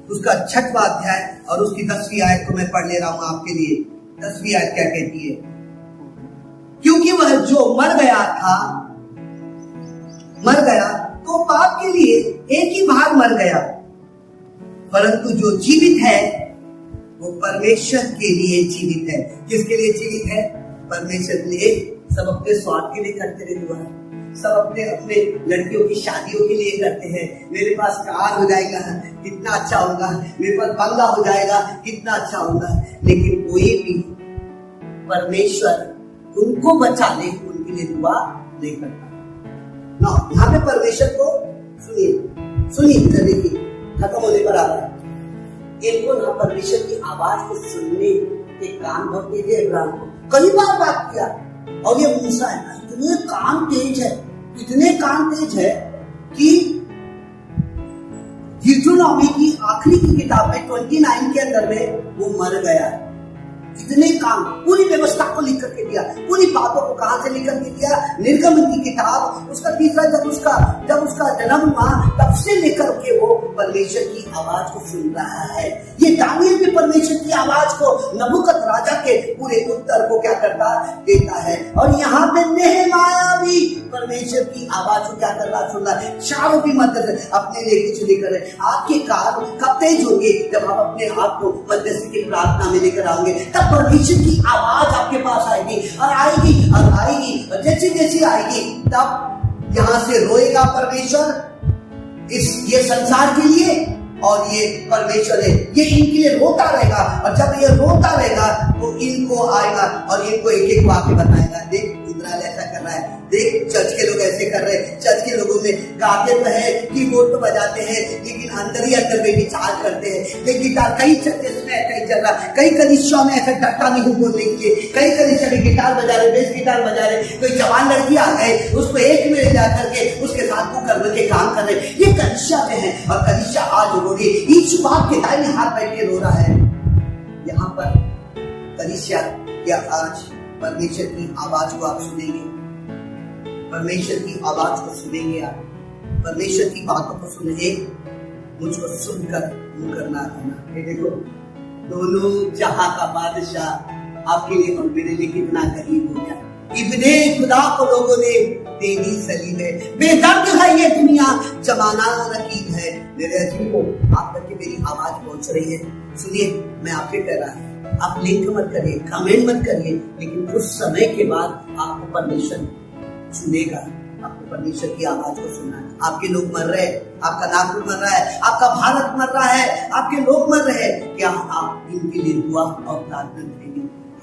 उसका 6वां अध्याय और उसकी 10वीं आयत को मैं पढ़ ले रहा हूं आपके लिए। 10वीं आयत क्या कहती है, क्योंकि वह जो मर गया तो पाप के लिए एक ही बार मर गया, परंतु जो जीवित है वो परमेश्वर के लिए जीवित है। किसके लिए जीवित है, परमेश्वर के लिए। सब अपने स्वार्थ के लिए करते रहे दुआ, सब अपने लड़कियों की शादियों के लिए करते हैं। मेरे पास कार हो जाएगा कितना अच्छा होगा, मेरे पास बंगला हो जाएगा कितना अच्छा होगा, लेकिन कोई भी परमेश्वर उनको बचा ले, उनके लिए दुआ नहीं करता। ना यहाँ पे परमेश्वर को सुनिए देखिए, खत्म होने पर आ रहा है। इनको ना परमेश्वर की आवाज को सुनने के कान बहुत तेज है। इब्राहिम को कई बार बात किया, और ये मूसा है ना, इतने कान तेज है कि ड्यूटेरोनॉमी की आखिरी की किताब में 29 के अंदर में वो मर गया। इतने काम, पूरी व्यवस्था को लिख करके दिया, पूरी बातों को कहां से लिख करके दिया? निर्गमन की किताब, उसका तीसरा जब उसका जन्म हुआ तब से लेकर के वो परमेश्वर की आवाज को सुन रहा है। ये दानियल भी परमेश्वर की आवाज को, नबूकत राजा के पूरे उत्तर को क्या करता देता है। और यहाँ पे नेहमाया भी परमेश्वर की आवाज को क्या कर रहा, सुन रहा है। चारों भी मदद अपने लिए कुछ नहीं कर रहे। आपके काम कब तेज होंगे? जब आप अपने आप को मध्यस्थी की प्रार्थना में लेकर आओगे, तब परमेश्वर की आवाज आपके पास आएगी और जैसी आएगी, तब यहां से रोएगा परमेश्वर ये संसार के लिए, और ये परमेश्वर है, ये इनके लिए रोता रहेगा। और जब ये रोता रहेगा तो इनको आएगा और इनको एक आके बताएगा, देख इजराइल ऐसा कर रहा है, देख चर्च के लोग ऐसे कर रहे हैं। चर्च के लोगों में गाते तो है, कीबोर्ड तो बजाते हैं, लेकिन अंदर ही अंदर में विचार करते हैं। लेकिन गिटार कई चर्चेस में ऐसा ही चल रहा है, कई कलीसिया में ऐसा डरता नहीं हूँ बोलने के लिए, कई कलीसिया में गिटार बजा रहे, बेस गिटार बजा रहे। कोई जवान लड़की आ गए, उसको एक में ले जा करके उसके साथ को करने के काम कर रहे। ये कलीसिया में है, और कलीसिया आज रो रही है। ईश बाप के दाहिने हाथ बैठ के रो रहा है। यहाँ पर कलीसिया क्या आज परमेश्वर की आवाज को आप सुनेंगे? परमेश्वर की आवाज को सुनेंगे आप? परमेश्वर की बातों को सुनेंगे? मुझको सुनकर मुकरना रहना। ये देखो, दोनों जहां का बादशाह आपके लिए और मेरे लिए कितना करीब हो गया। इब्ने खुदा को लोगों ने दे दी सलीब है। बेदर्द है ये दुनिया, जमाना रकीब है। मेरे अजीबों, आप तक की मेरी आवाज पहुंच रही है? सुनिए, मैं आपसे कह रहा हूं, आप लिंक मत करिए, कमेंट मत करिए, लेकिन कुछ समय के बाद आपको परमेश्वर सुनेगा, आपको परमेश्वर की आवाज को सुनना है। आपके लोग मर रहे हैं, आपका नागपुर मर रहा है, आपका भारत मर रहा है, आपके लोग मर रहे हैं, क्या आप इनके लिए दुआ और प्रार्थना करेंगे?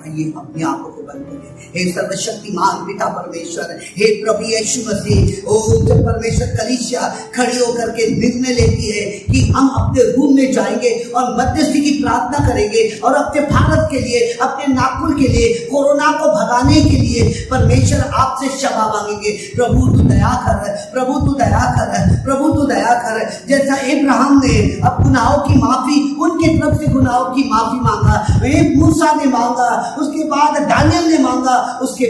आइए अपनी आंखों को बंद करें। हे सर्वशक्तिमान पिता परमेश्वर, हे प्रभु यीशु मसीह, ओ जब परमेश्वर कलीसिया खड़ी होकर के निर्णय लेती है कि हम अपने रूम में जाएंगे और मध्यस्थी की प्रार्थना करेंगे और अपने भारत के लिए, अपने नागपुर के लिए, कोरोना को भगाने के लिए परमेश्वर आपसे क्षमा मांगेंगे। प्रभु तू दया कर, प्रभु तू दया कर, प्रभु तू दया कर। जैसा इब्राहिम ने अब गुनाहों की माफी, उनके तरफ से गुनाहों की माफी मांगा, मूसा ने मांगा, उसके बाद दानियल ने मांगा, उसके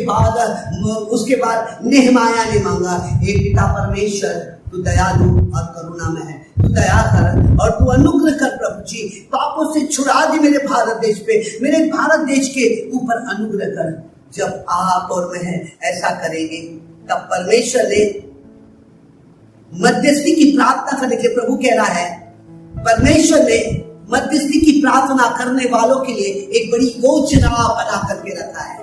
बाद नेहमाया ने मांगा। हे पिता परमेश्वर, तू दयालु और करुणा में है, तू दया कर और तू अनुग्रह कर प्रभु जी। पापों से छुड़ा दे मेरे भारत देश पे, मेरे भारत देश के ऊपर अनुग्रह कर। जब आप और मैं ऐसा करेंगे, तब परमेश्वर ने मध्यस्थी की प्रार्थना करने के लिए, प्रभु कह रहा है, परमेश्वर ने मध्यस्थी की प्रार्थना करने वालों के लिए एक बड़ी योजना बना करके रखा है।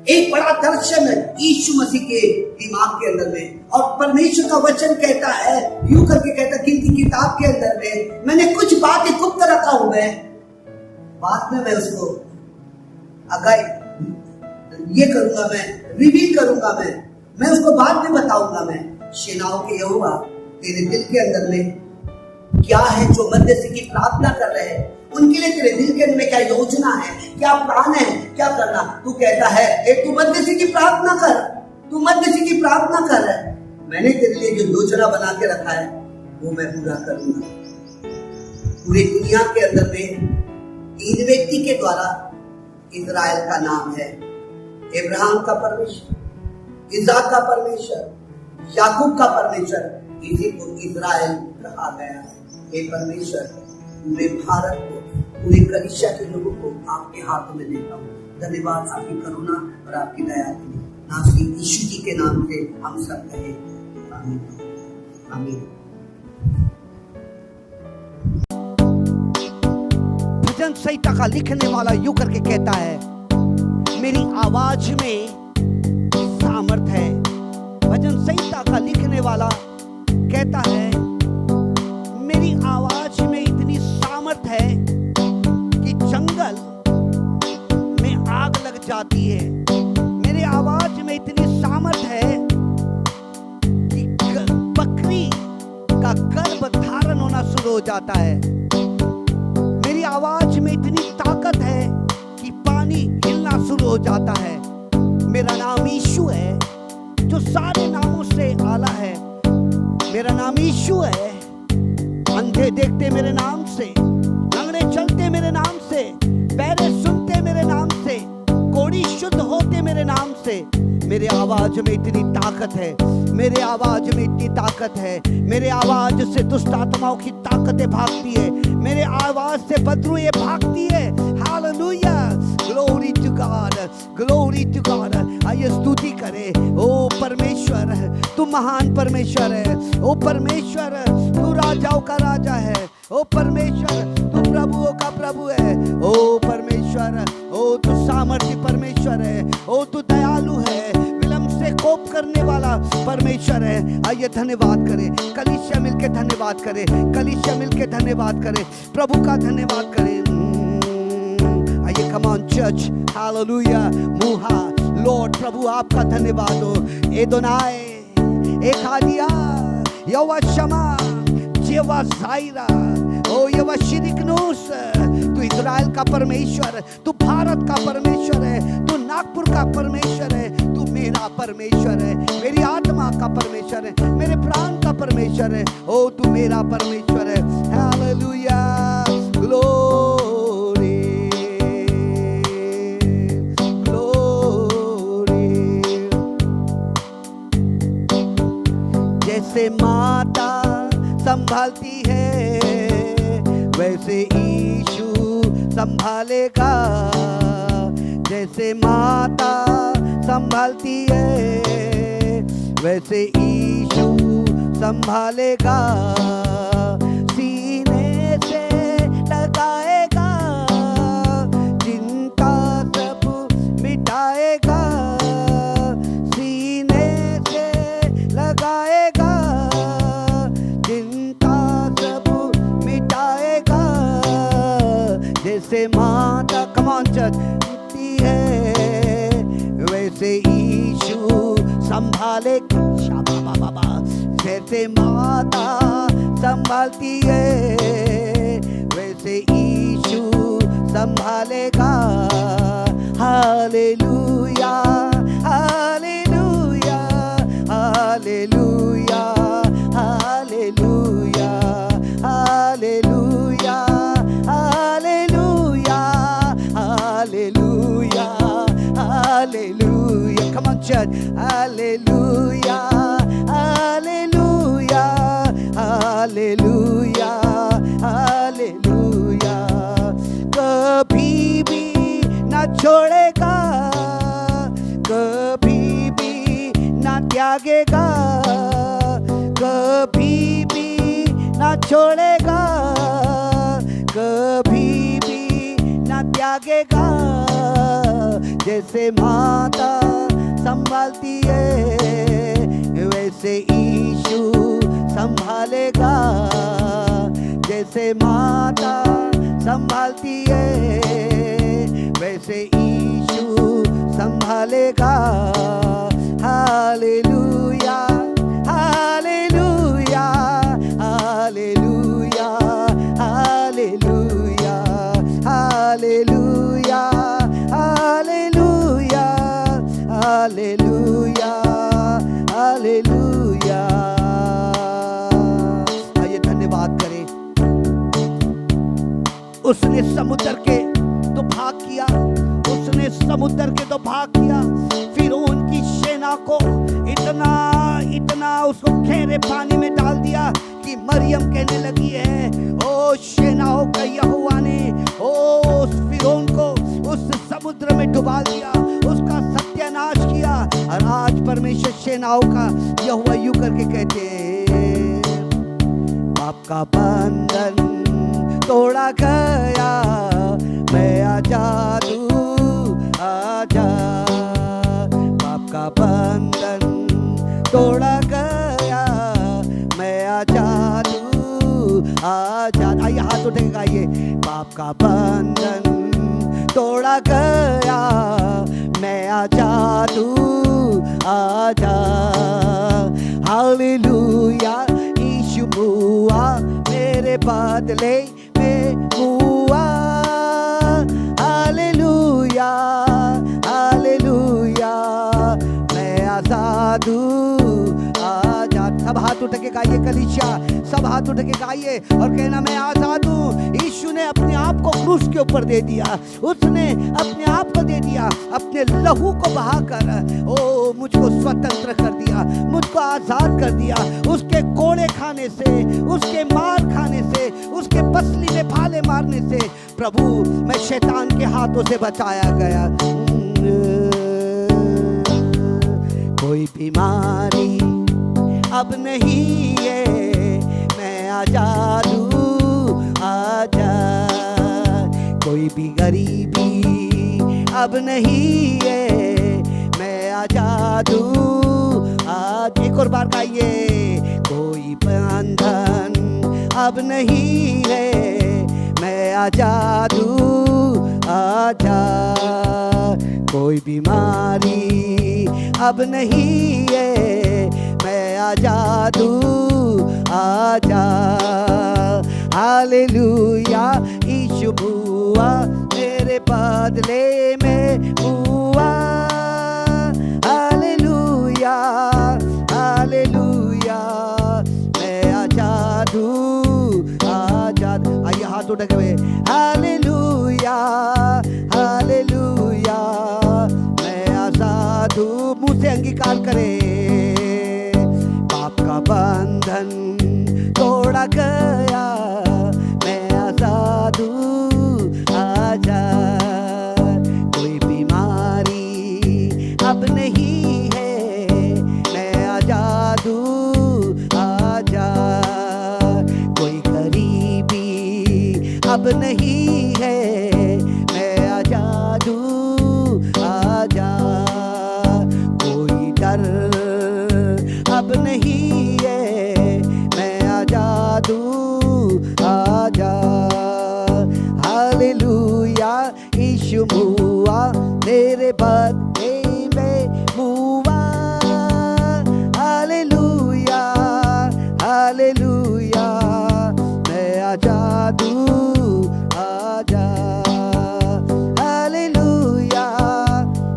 एक बड़ा दर्शन यीशु मसीह के दिमाग के अंदर में, और परमेश्वर का वचन कहता है, यूं करके कहता है गिनती किताब के अंदर में, मैंने कुछ बातें गुप्त रखा हूं, मैं बाद में मैं उसको अगर ये करूंगा, मैं रिवील करूंगा, मैं उसको बाद में बताऊंगा। मैं सेनाओं के यहोवा, तेरे दिल के अंदर में क्या है? जो मध्यस्थी की प्रार्थना कर रहे हैं उनके लिए तेरे दिल के अंदर में क्या योजना है, क्या प्लान है, क्या करना? तू कहता है एक तू मध्यस्थी की प्रार्थना कर, तू मध्यस्थी की प्रार्थना कर। मैंने तेरे लिए जो योजना बना के रखा है वो मैं पूरा करूंगा। पूरी दुनिया के अंदर में 3 व्यक्ति के द्वारा इजराइल का नाम है। इब्राहिम का परमेश्वर, इसहाक का परमेश्वर, याकूब का परमेश्वर, इसी को इजराइल कहा गया है। हे परमेश्वर, पूरे भारत को, पूरे कलीसिया के लोगों को आपके हाथों में देता हूँ। धन्यवाद आपकी करुणा और आपकी दया के लिए। नासरी यीशु जी के नाम से हम सब कहे आमीन, आमीन। भजन संहिता का लिखने वाला यूं करके कहता है, मेरी आवाज में सामर्थ है। भजन संहिता का लिखने वाला कहता है, मेरी आवाज में इतनी सामर्थ है कि जंगल में आग लग जाती है। मेरी आवाज में इतनी सामर्थ है कि बकरी का गर्भ धारण होना शुरू हो जाता है। मेरी आवाज में इतनी ताकत है कि पानी हिलना शुरू हो जाता है। मेरा नाम यीशु है जो सारे नामों से आला है। मेरा नाम यीशु है। अंधे देखते मेरे नाम से, लंगड़े चलते मेरे नाम से, बहरे सुनते मेरे नाम से, कोढ़ी शुद्ध होते मेरे नाम से। मेरे आवाज में इतनी ताकत है, मेरे आवाज में इतनी ताकत है। मेरे आवाज से दुष्ट आत्माओं की ताकतें भागती है। मेरे आवाज से बदरूएं भागती है। Hallelujah, glory to God, glory to God. आइए स्तुति करें। ओ परमेश्वर, तू महान परमेश्वर है। ओ परमेश्वर, तू राजाओं का राजा है। ओ परमेश्वर, तू प्रभुओं का प्रभु है। ओ परमेश्वर, ओ तू सामर्थी परमेश्वर है। ओ तू दयालु है, विलंब से कोप करने वाला परमेश्वर है। आइए धन्यवाद करें, कलीसिया मिलके धन्यवाद करें, कलीसिया मिलके धन्यवाद करें, प्रभु का धन्यवाद करें। आइए कम ऑन चर्च, हालेलुया, मुहा लॉर्ड, प्रभु आपका धन्यवाद हो। एदोनाय, एखादिया, यहोवा शमा, यहोवा जायरा, ओ यहोवा शिरिकनूस। तू इस्राएल का परमेश्वर, तू भारत का परमेश्वर है, तू नागपुर का परमेश्वर है, तू मेरा परमेश्वर है, मेरी आत्मा का परमेश्वर है, मेरे प्राण का परमेश्वर है। ओ तू मेरा परमेश्वर है। Hallelujah, glory, glory. जैसे माता संभालती है वैसे यीशु संभालेगा। जैसे माता संभालती है वैसे यीशु संभालेगा। सीने से लगाएगा, चिंता सब मिटाएगा। सीने से लगाएगा, चिंता सब मिटाएगा। जैसे माता कमान चलती है वैसे यीशु संभाले। शाबा बाबा, जैसे माता संभालती है वैसे यीशु संभालेगा। Hallelujah, hallelujah, hallelujah, hallelujah, hallelujah, hallelujah, hallelujah, hallelujah. Come on church, hallelujah, hallelujah, hallelujah, hallelujah. कभी भी ना छोड़ेगा, कभी भी ना त्यागेगा, कभी भी ना छोड़ेगा, कभी भी ना त्यागेगा। जैसे माता संभालती है वैसे यीशु संभालेगा। जैसे माता संभालती है वैसे यीशु संभालेगा। Hallelujah, hallelujah, hallelujah, hallelujah, hallelujah, hallelujah, hallelujah, hallelujah. आइए धन्यवाद करें। उसने समुद्र के तो भाग किया, उसने समुद्र के तो भाग किया, फिर उनकी सेना को इतना इतना उसको गहरे पानी में डाल दिया कि मरियम कहने लगी है, ओ सेनाओं का यहोवा ने ओ फिरौन को उस समुद्र में डुबा दिया, उसका सत्यानाश किया। और आज परमेश्वर सेनाओं का यहोवा यूं करके कहते हैं, पाप का बंधन तोड़ा गया, मैं आजाद हूँ, आजा। पाप का बंधन तोड़ा गया, मैं आजाद हूँ, आजाद। आइए हाथ उठेगा, आइए। पाप का बंधन तोड़ा गया, आजा तू आजा, हालेलुया। यीशु हुआ मेरे बदले में हुआ, हालेलुया हालेलुया। मैं आजाद हूँ आजाद। सब हाथ उठ के गाइए कलीसिया, सब हाथ उठ के गाइए और कहना मैं आजाद हूँ। यीशु ने अपने आप को क्रूस के ऊपर दे दिया, उसने अपने आप को दे दिया, अपने लहू को बहाकर ओ मुझको स्वतंत्र कर दिया, मुझको आजाद कर दिया। उसके कोड़े खाने से, उसके मार खाने से, उसके पसली में भाले मारने से प्रभु मैं शैतान के हाथों से बचाया गया। कोई बीमारी अब नहीं है, मैं आजाद हूँ आजाद। कोई भी गरीबी अब नहीं है, मैं आजाद हूँ आज। एक और बार गाइए। कोई बंधन अब नहीं है, मैं आजाद हूँ आजाद। कोई बीमारी अब नहीं है, मैं आजाद हूँ आजाद। हालेलुया। यीशु हुआ मेरे बदले में हुआ, हालेलुया हालेलुया। मैं आजाद हूँ आजाद। आइए हाथ उठा के हालेलुया हालेलुया। मैं आजाद हूँ। मुंह से अंगीकार करें। पाप का बंधन तोड़ा गया, मैं आजाद हूँ आजाद। कोई बीमारी अब नहीं है, मैं आजाद हूँ आजाद। कोई गरीबी अब नहीं है, मैं आजाद हूँ आजाद। कोई डर अब नहीं है, मैं आजाद हूँ आजाद। हालेलुया। यीशु हुआ मेरे बदले में हुआ, हालेलुया हालेलुया। मैं आजाद हूँ आजाद, हालेलुया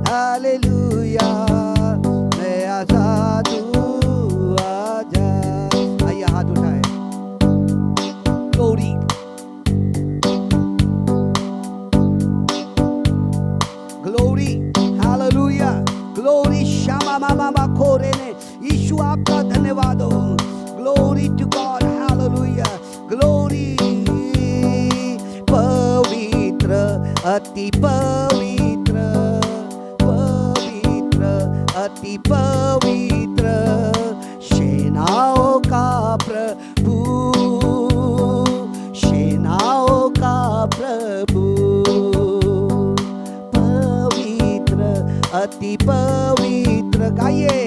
हालेलुया। मैं आजाद हूँ आजाद। आइए हाथ उठाए। Glory glory hallelujah glory. श्यामा मामा खोरे ने यीशु आपका धन्यवाद हो। Glory to God hallelujah glory. पवित्र अति पवित्र, पवित्र अति पवित्र, सेनाओं का प्रभु, सेनाओं का प्रभु। पवित्र अति पवित्र गाइए।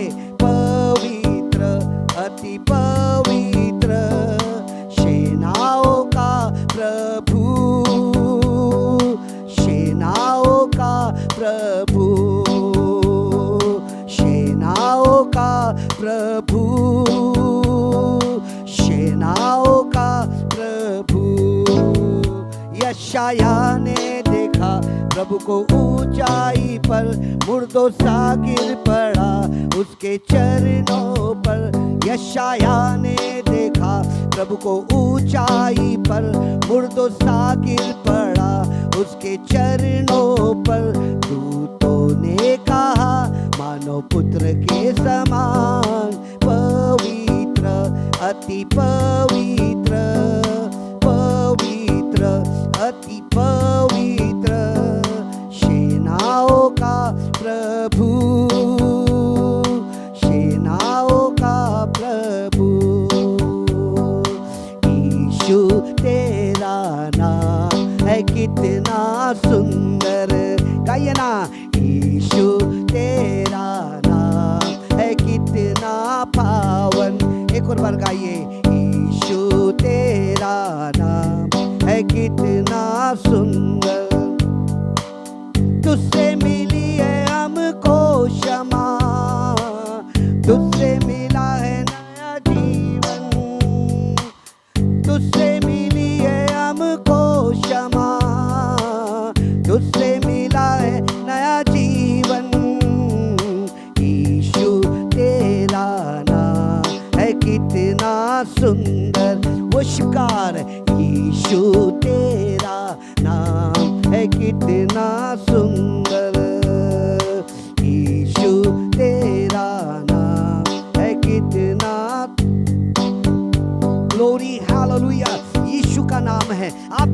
पवित्र अति पवित्र, सेनाओं का प्रभु, सेनाओं का प्रभु, सेनाओं का प्रभु, सेनाओं का प्रभु। यशाया ने देखा प्रभु को ऊंचाई पर, मुर्दों सा गिर पड़ा उसके चरणों पर। यशाया ने देखा प्रभु को ऊंचाई पर, मुर्दों सा गिर पड़ा उसके चरणों पर। दूतों ने कहा मानो पुत्र के समान, पवित्र अति पवित्र, पवित्र अति पवित्र, सेनाओं का प्रभु, सेनाओं का प्रभु। यीशु तेरा नाम है कितना सुंदर, गाइए ना। यीशु तेरा नाम है कितना पावन। एक और बार गाइए। यीशु तेरा नाम है कितना सुंदर, तुझसे मिली है हमको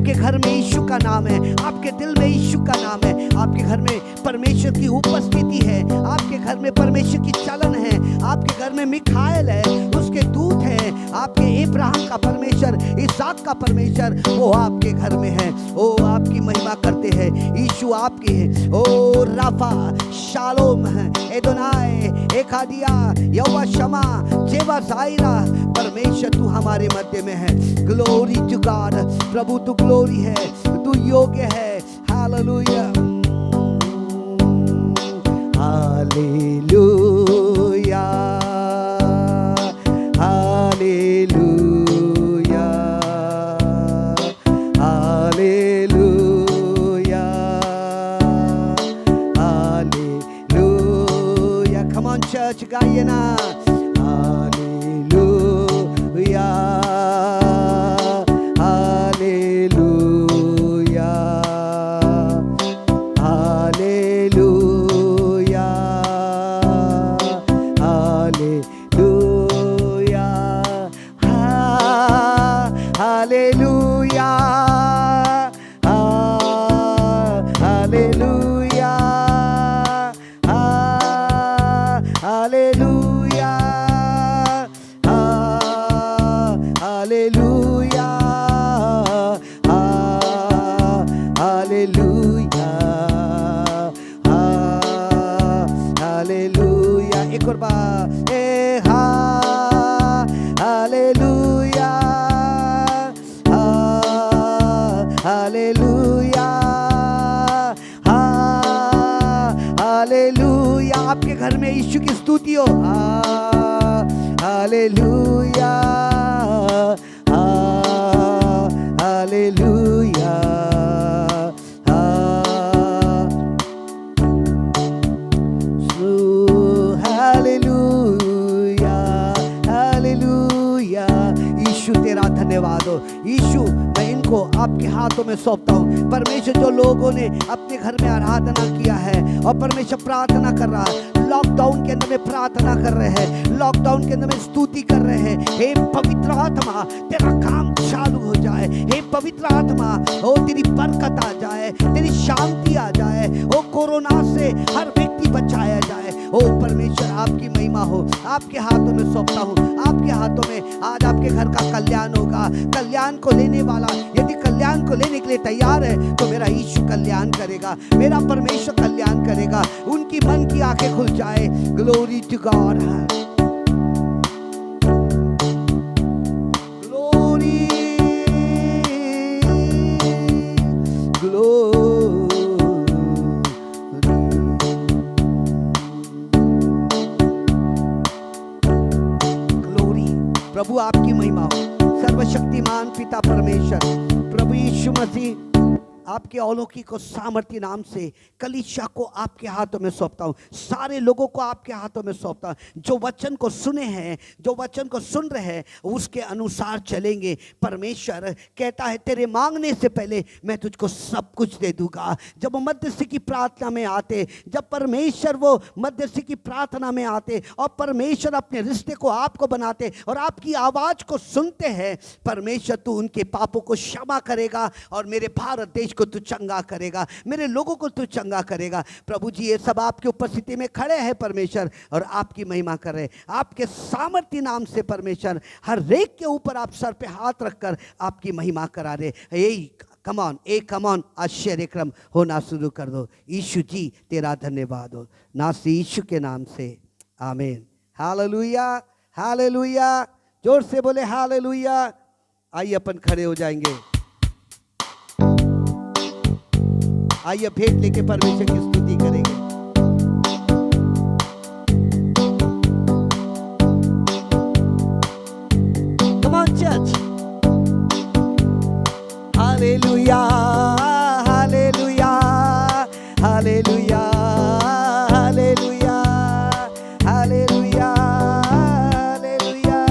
आपके घर में यीशु का नाम है, आपके दिल में यीशु का नाम है, आपके घर में परमेश्वर की उपस्थिति है, आपके घर में परमेश्वर की चलन है, आपके घर में मिखाएल है, उसके दूत हैं, आपके इब्राहिम का परमेश्वर, इसहाक का परमेश्वर, वो आपके घर में है। ओ आपकी महिमा करते हैं, यीशु आपके हैं। ओ राफा, शालोम, एदोनाई, एकादिया, यहोवा शमा, जेवा जायरा, परमेश्वर तू हमारे मध्य में है। ग्लोरी टू गॉड, प्रभु तू ग्लोरी है, तू योग्य है। Hallelujah, hallelujah, hallelujah, hallelujah, hallelujah. Come on church, गाइए ना। Hallelujah, hallelujah, hallelujah, hallelujah, hallelujah, hallelujah, hallelujah, hallelujah, hallelujah, hallelujah. एक और बार, हालेलुया, हालेलुया, हालेलुया। आपके घर में यीशु की स्तुति हो। Hallelujah, hallelujah, hallelujah, hallelujah. यीशु तेरा धन्यवाद हो। यीशु मैं इनको आपके हाथों में सौंपता हूँ। परमेश्वर जो लोगों ने अपने घर में आराधना किया है और परमेश्वर प्रार्थना कर रहा है, लॉकडाउन के अंदर में प्रार्थना कर रहे हैं, लॉकडाउन के अंदर में स्तुति कर रहे हैं, हे पवित्र आत्मा तेरा काम चालू हो जाए। हे पवित्र आत्मा, ओ तेरी बरकत आ जाए, तेरी शांति आ जाए, ओ कोरोना से हर व्यक्ति बचाया जाए। ओ परमेश्वर आपकी महिमा हो। आपके हाथों में सौंपता हूँ, आपके हाथों में आज आपके घर का कल्याण होगा। कल्याण को लेने वाला यदि कल्याण को लेने के लिए तैयार है तो मेरा यीशु कल्याण करेगा, मेरा परमेश्वर कल्याण करेगा। उनकी मन की आंखें खुल जाए। Glory to God, glory, glory, glory. प्रभु आपकी महिमा हो। सर्वशक्तिमान पिता परमेश्वर, प्रभु यीशु मसीह, आपके अलौकिक और सामर्थ्य नाम से कलीसिया को आपके हाथों में सौंपता हूँ। सारे लोगों को आपके हाथों में सौंपता हूँ। जो वचन को सुने हैं, जो वचन को सुन रहे हैं, उसके अनुसार चलेंगे। परमेश्वर कहता है तेरे मांगने से पहले मैं तुझको सब कुछ दे दूंगा। जब वो मध्यस्थी की प्रार्थना में आते, जब परमेश्वर वो मध्यस्थी की प्रार्थना में आते और परमेश्वर अपने रिश्ते को आपको बनाते और आपकी आवाज़ को सुनते हैं, परमेश्वर तू उनके पापों को क्षमा करेगा और मेरे भारत देश को तू चंगा करेगा, मेरे लोगों को तू चंगा करेगा। प्रभु जी ये सब आपकी उपस्थिति में खड़े हैं परमेश्वर और आपकी महिमा कर रहे हैं। आपके सामर्थ्य नाम से परमेश्वर हर एक के ऊपर आप सर पे हाथ रखकर आपकी महिमा करा रहे। कम ऑन आश्चर्य क्रम होना शुरू कर दो। यीशु जी तेरा धन्यवाद हो, नासी यीशु के नाम से आमीन। Hallelujah, hallelujah. जोर से बोले हालेलुया। आइए अपन खड़े हो जाएंगे। आइए भेंट लेके परमेश्वर की स्तुति करेंगे। Come on church. Hallelujah, hallelujah, hallelujah, hallelujah, hallelujah, hallelujah,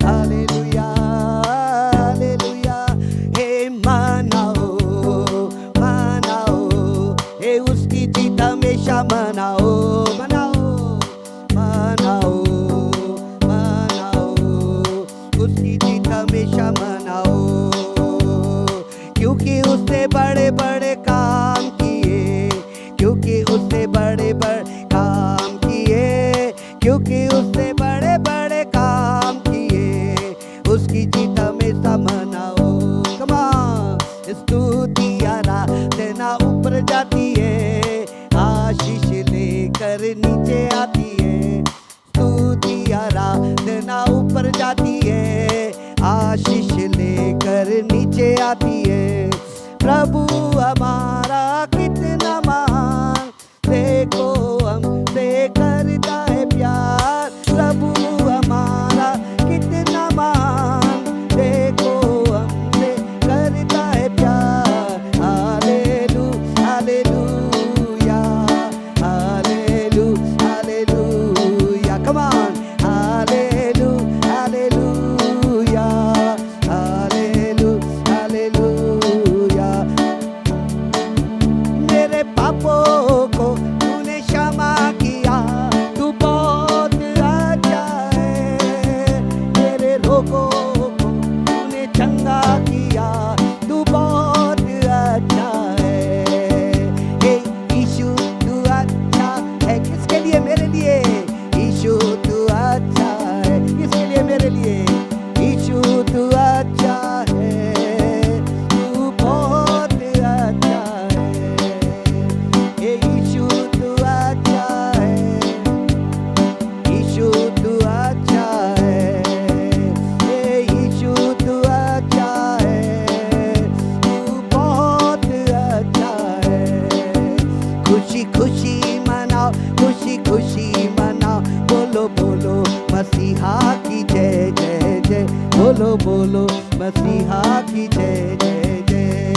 hallelujah, hallelujah. Hey manao, हे उसकी जीत हमेशा मनाओ, मनाओ, मनाओ, मनाओ, उसकी जीत हमेशा मनाओ, बड़े बड़े काम किए, क्योंकि उसने बड़े बड़े काम किए, क्योंकि उसने बड़े बड़े काम किए, उसकी जीत हमेशा मनाओ। कमा स्तुति आराधना ऊपर जाती है, आशीष लेकर नीचे आती है। स्तुति आराधना ऊपर जाती है, आशीष लेकर नीचे आती है। प्रभु हमारा कितना महान, देखो हमसे करता है प्यार। प्रभु हमारा कितना महान, देखो हमसे करता है प्यार। Hallelu hallelujah hallelu hallelujah, come on, hallelu hallelujah hallelu hallelujah. मेरे पापों को तूने क्षमा किया, तू बहुत अच्छा है। मेरे रोगों को तूने चंगा किया, तू बहुत अच्छा है। हे यीशु तू अच्छा है, किसके लिए? मेरे लिए। यीशु तू अच्छा है, किसके लिए? मेरे लिए। यीशु तू अच्छा है, तू बहुत अच्छा है। हे यीशु तू अच्छा है, यीशु तू अच्छा है। हे यीशु तू अच्छा है, तू बहुत अच्छा है। खुशी खुशी मनाओ, खुशी खुशी मनाओ, बोलो बोलो मसीहा की जय जय जय। बोलो बोलो मसीहा की जय जय जय।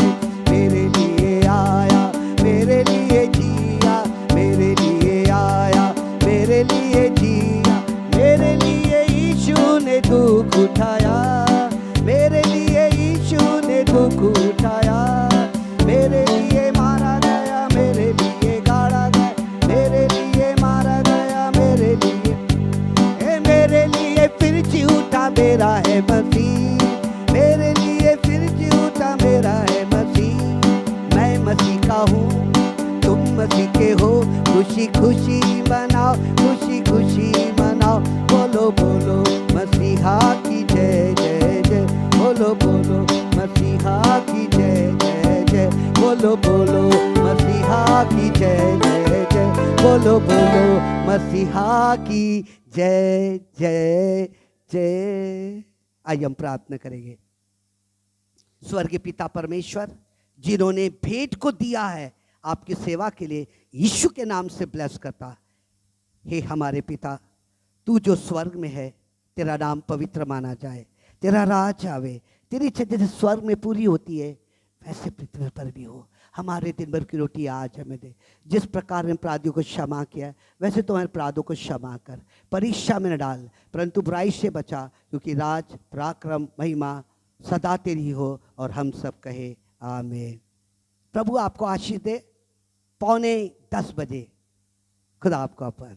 मेरे लिए आया, मेरे लिए जिया, मेरे लिए आया, मेरे लिए जिया। मेरे लिए यीशु ने दुख उठाया, मेरे लिए यीशु ने दुख उठाया। मेरे लिए मारा गया, मेरे लिए गाड़ा गया, मेरे लिए मारा गया, मेरे लिए। मेरे लिए फिर जी उठा मेरा है मसीह, मेरे लिए फिर जी उठा मेरा है मसीह। मैं मसीह का हूँ, तुम मसीह के हो। खुशी खुशी मनाओ, खुशी खुशी मनाओ, बोलो बोलो मसीहा की जय जय जय। बोलो बोलो मसीहा की जय जय जय। बोलो बोलो मसीहा की जय जय जय। बोलो बोलो मसीहा की जय जय जय। आइए हम प्रार्थना करेंगे। स्वर्गीय पिता परमेश्वर, जिन्होंने भेंट को दिया है आपकी सेवा के लिए, यीशु के नाम से ब्लेस करता। हे हमारे पिता, तू जो स्वर्ग में है, तेरा नाम पवित्र माना जाए, तेरा राज आवे, तेरी इच्छा जैसे स्वर्ग में पूरी होती है वैसे पृथ्वी पर भी हो। हमारे दिन भर की रोटी आज हमें दे। जिस प्रकार ने अपराधियों को क्षमा किया वैसे तो हमारे अपराधों को क्षमा कर। परीक्षा में न डाल, परंतु बुराई से बचा, क्योंकि राज पराक्रम महिमा सदा तेरी हो। और हम सब कहे आमीन। प्रभु आपको आशीष दे। 9:45 बजे खुदा आपको अपना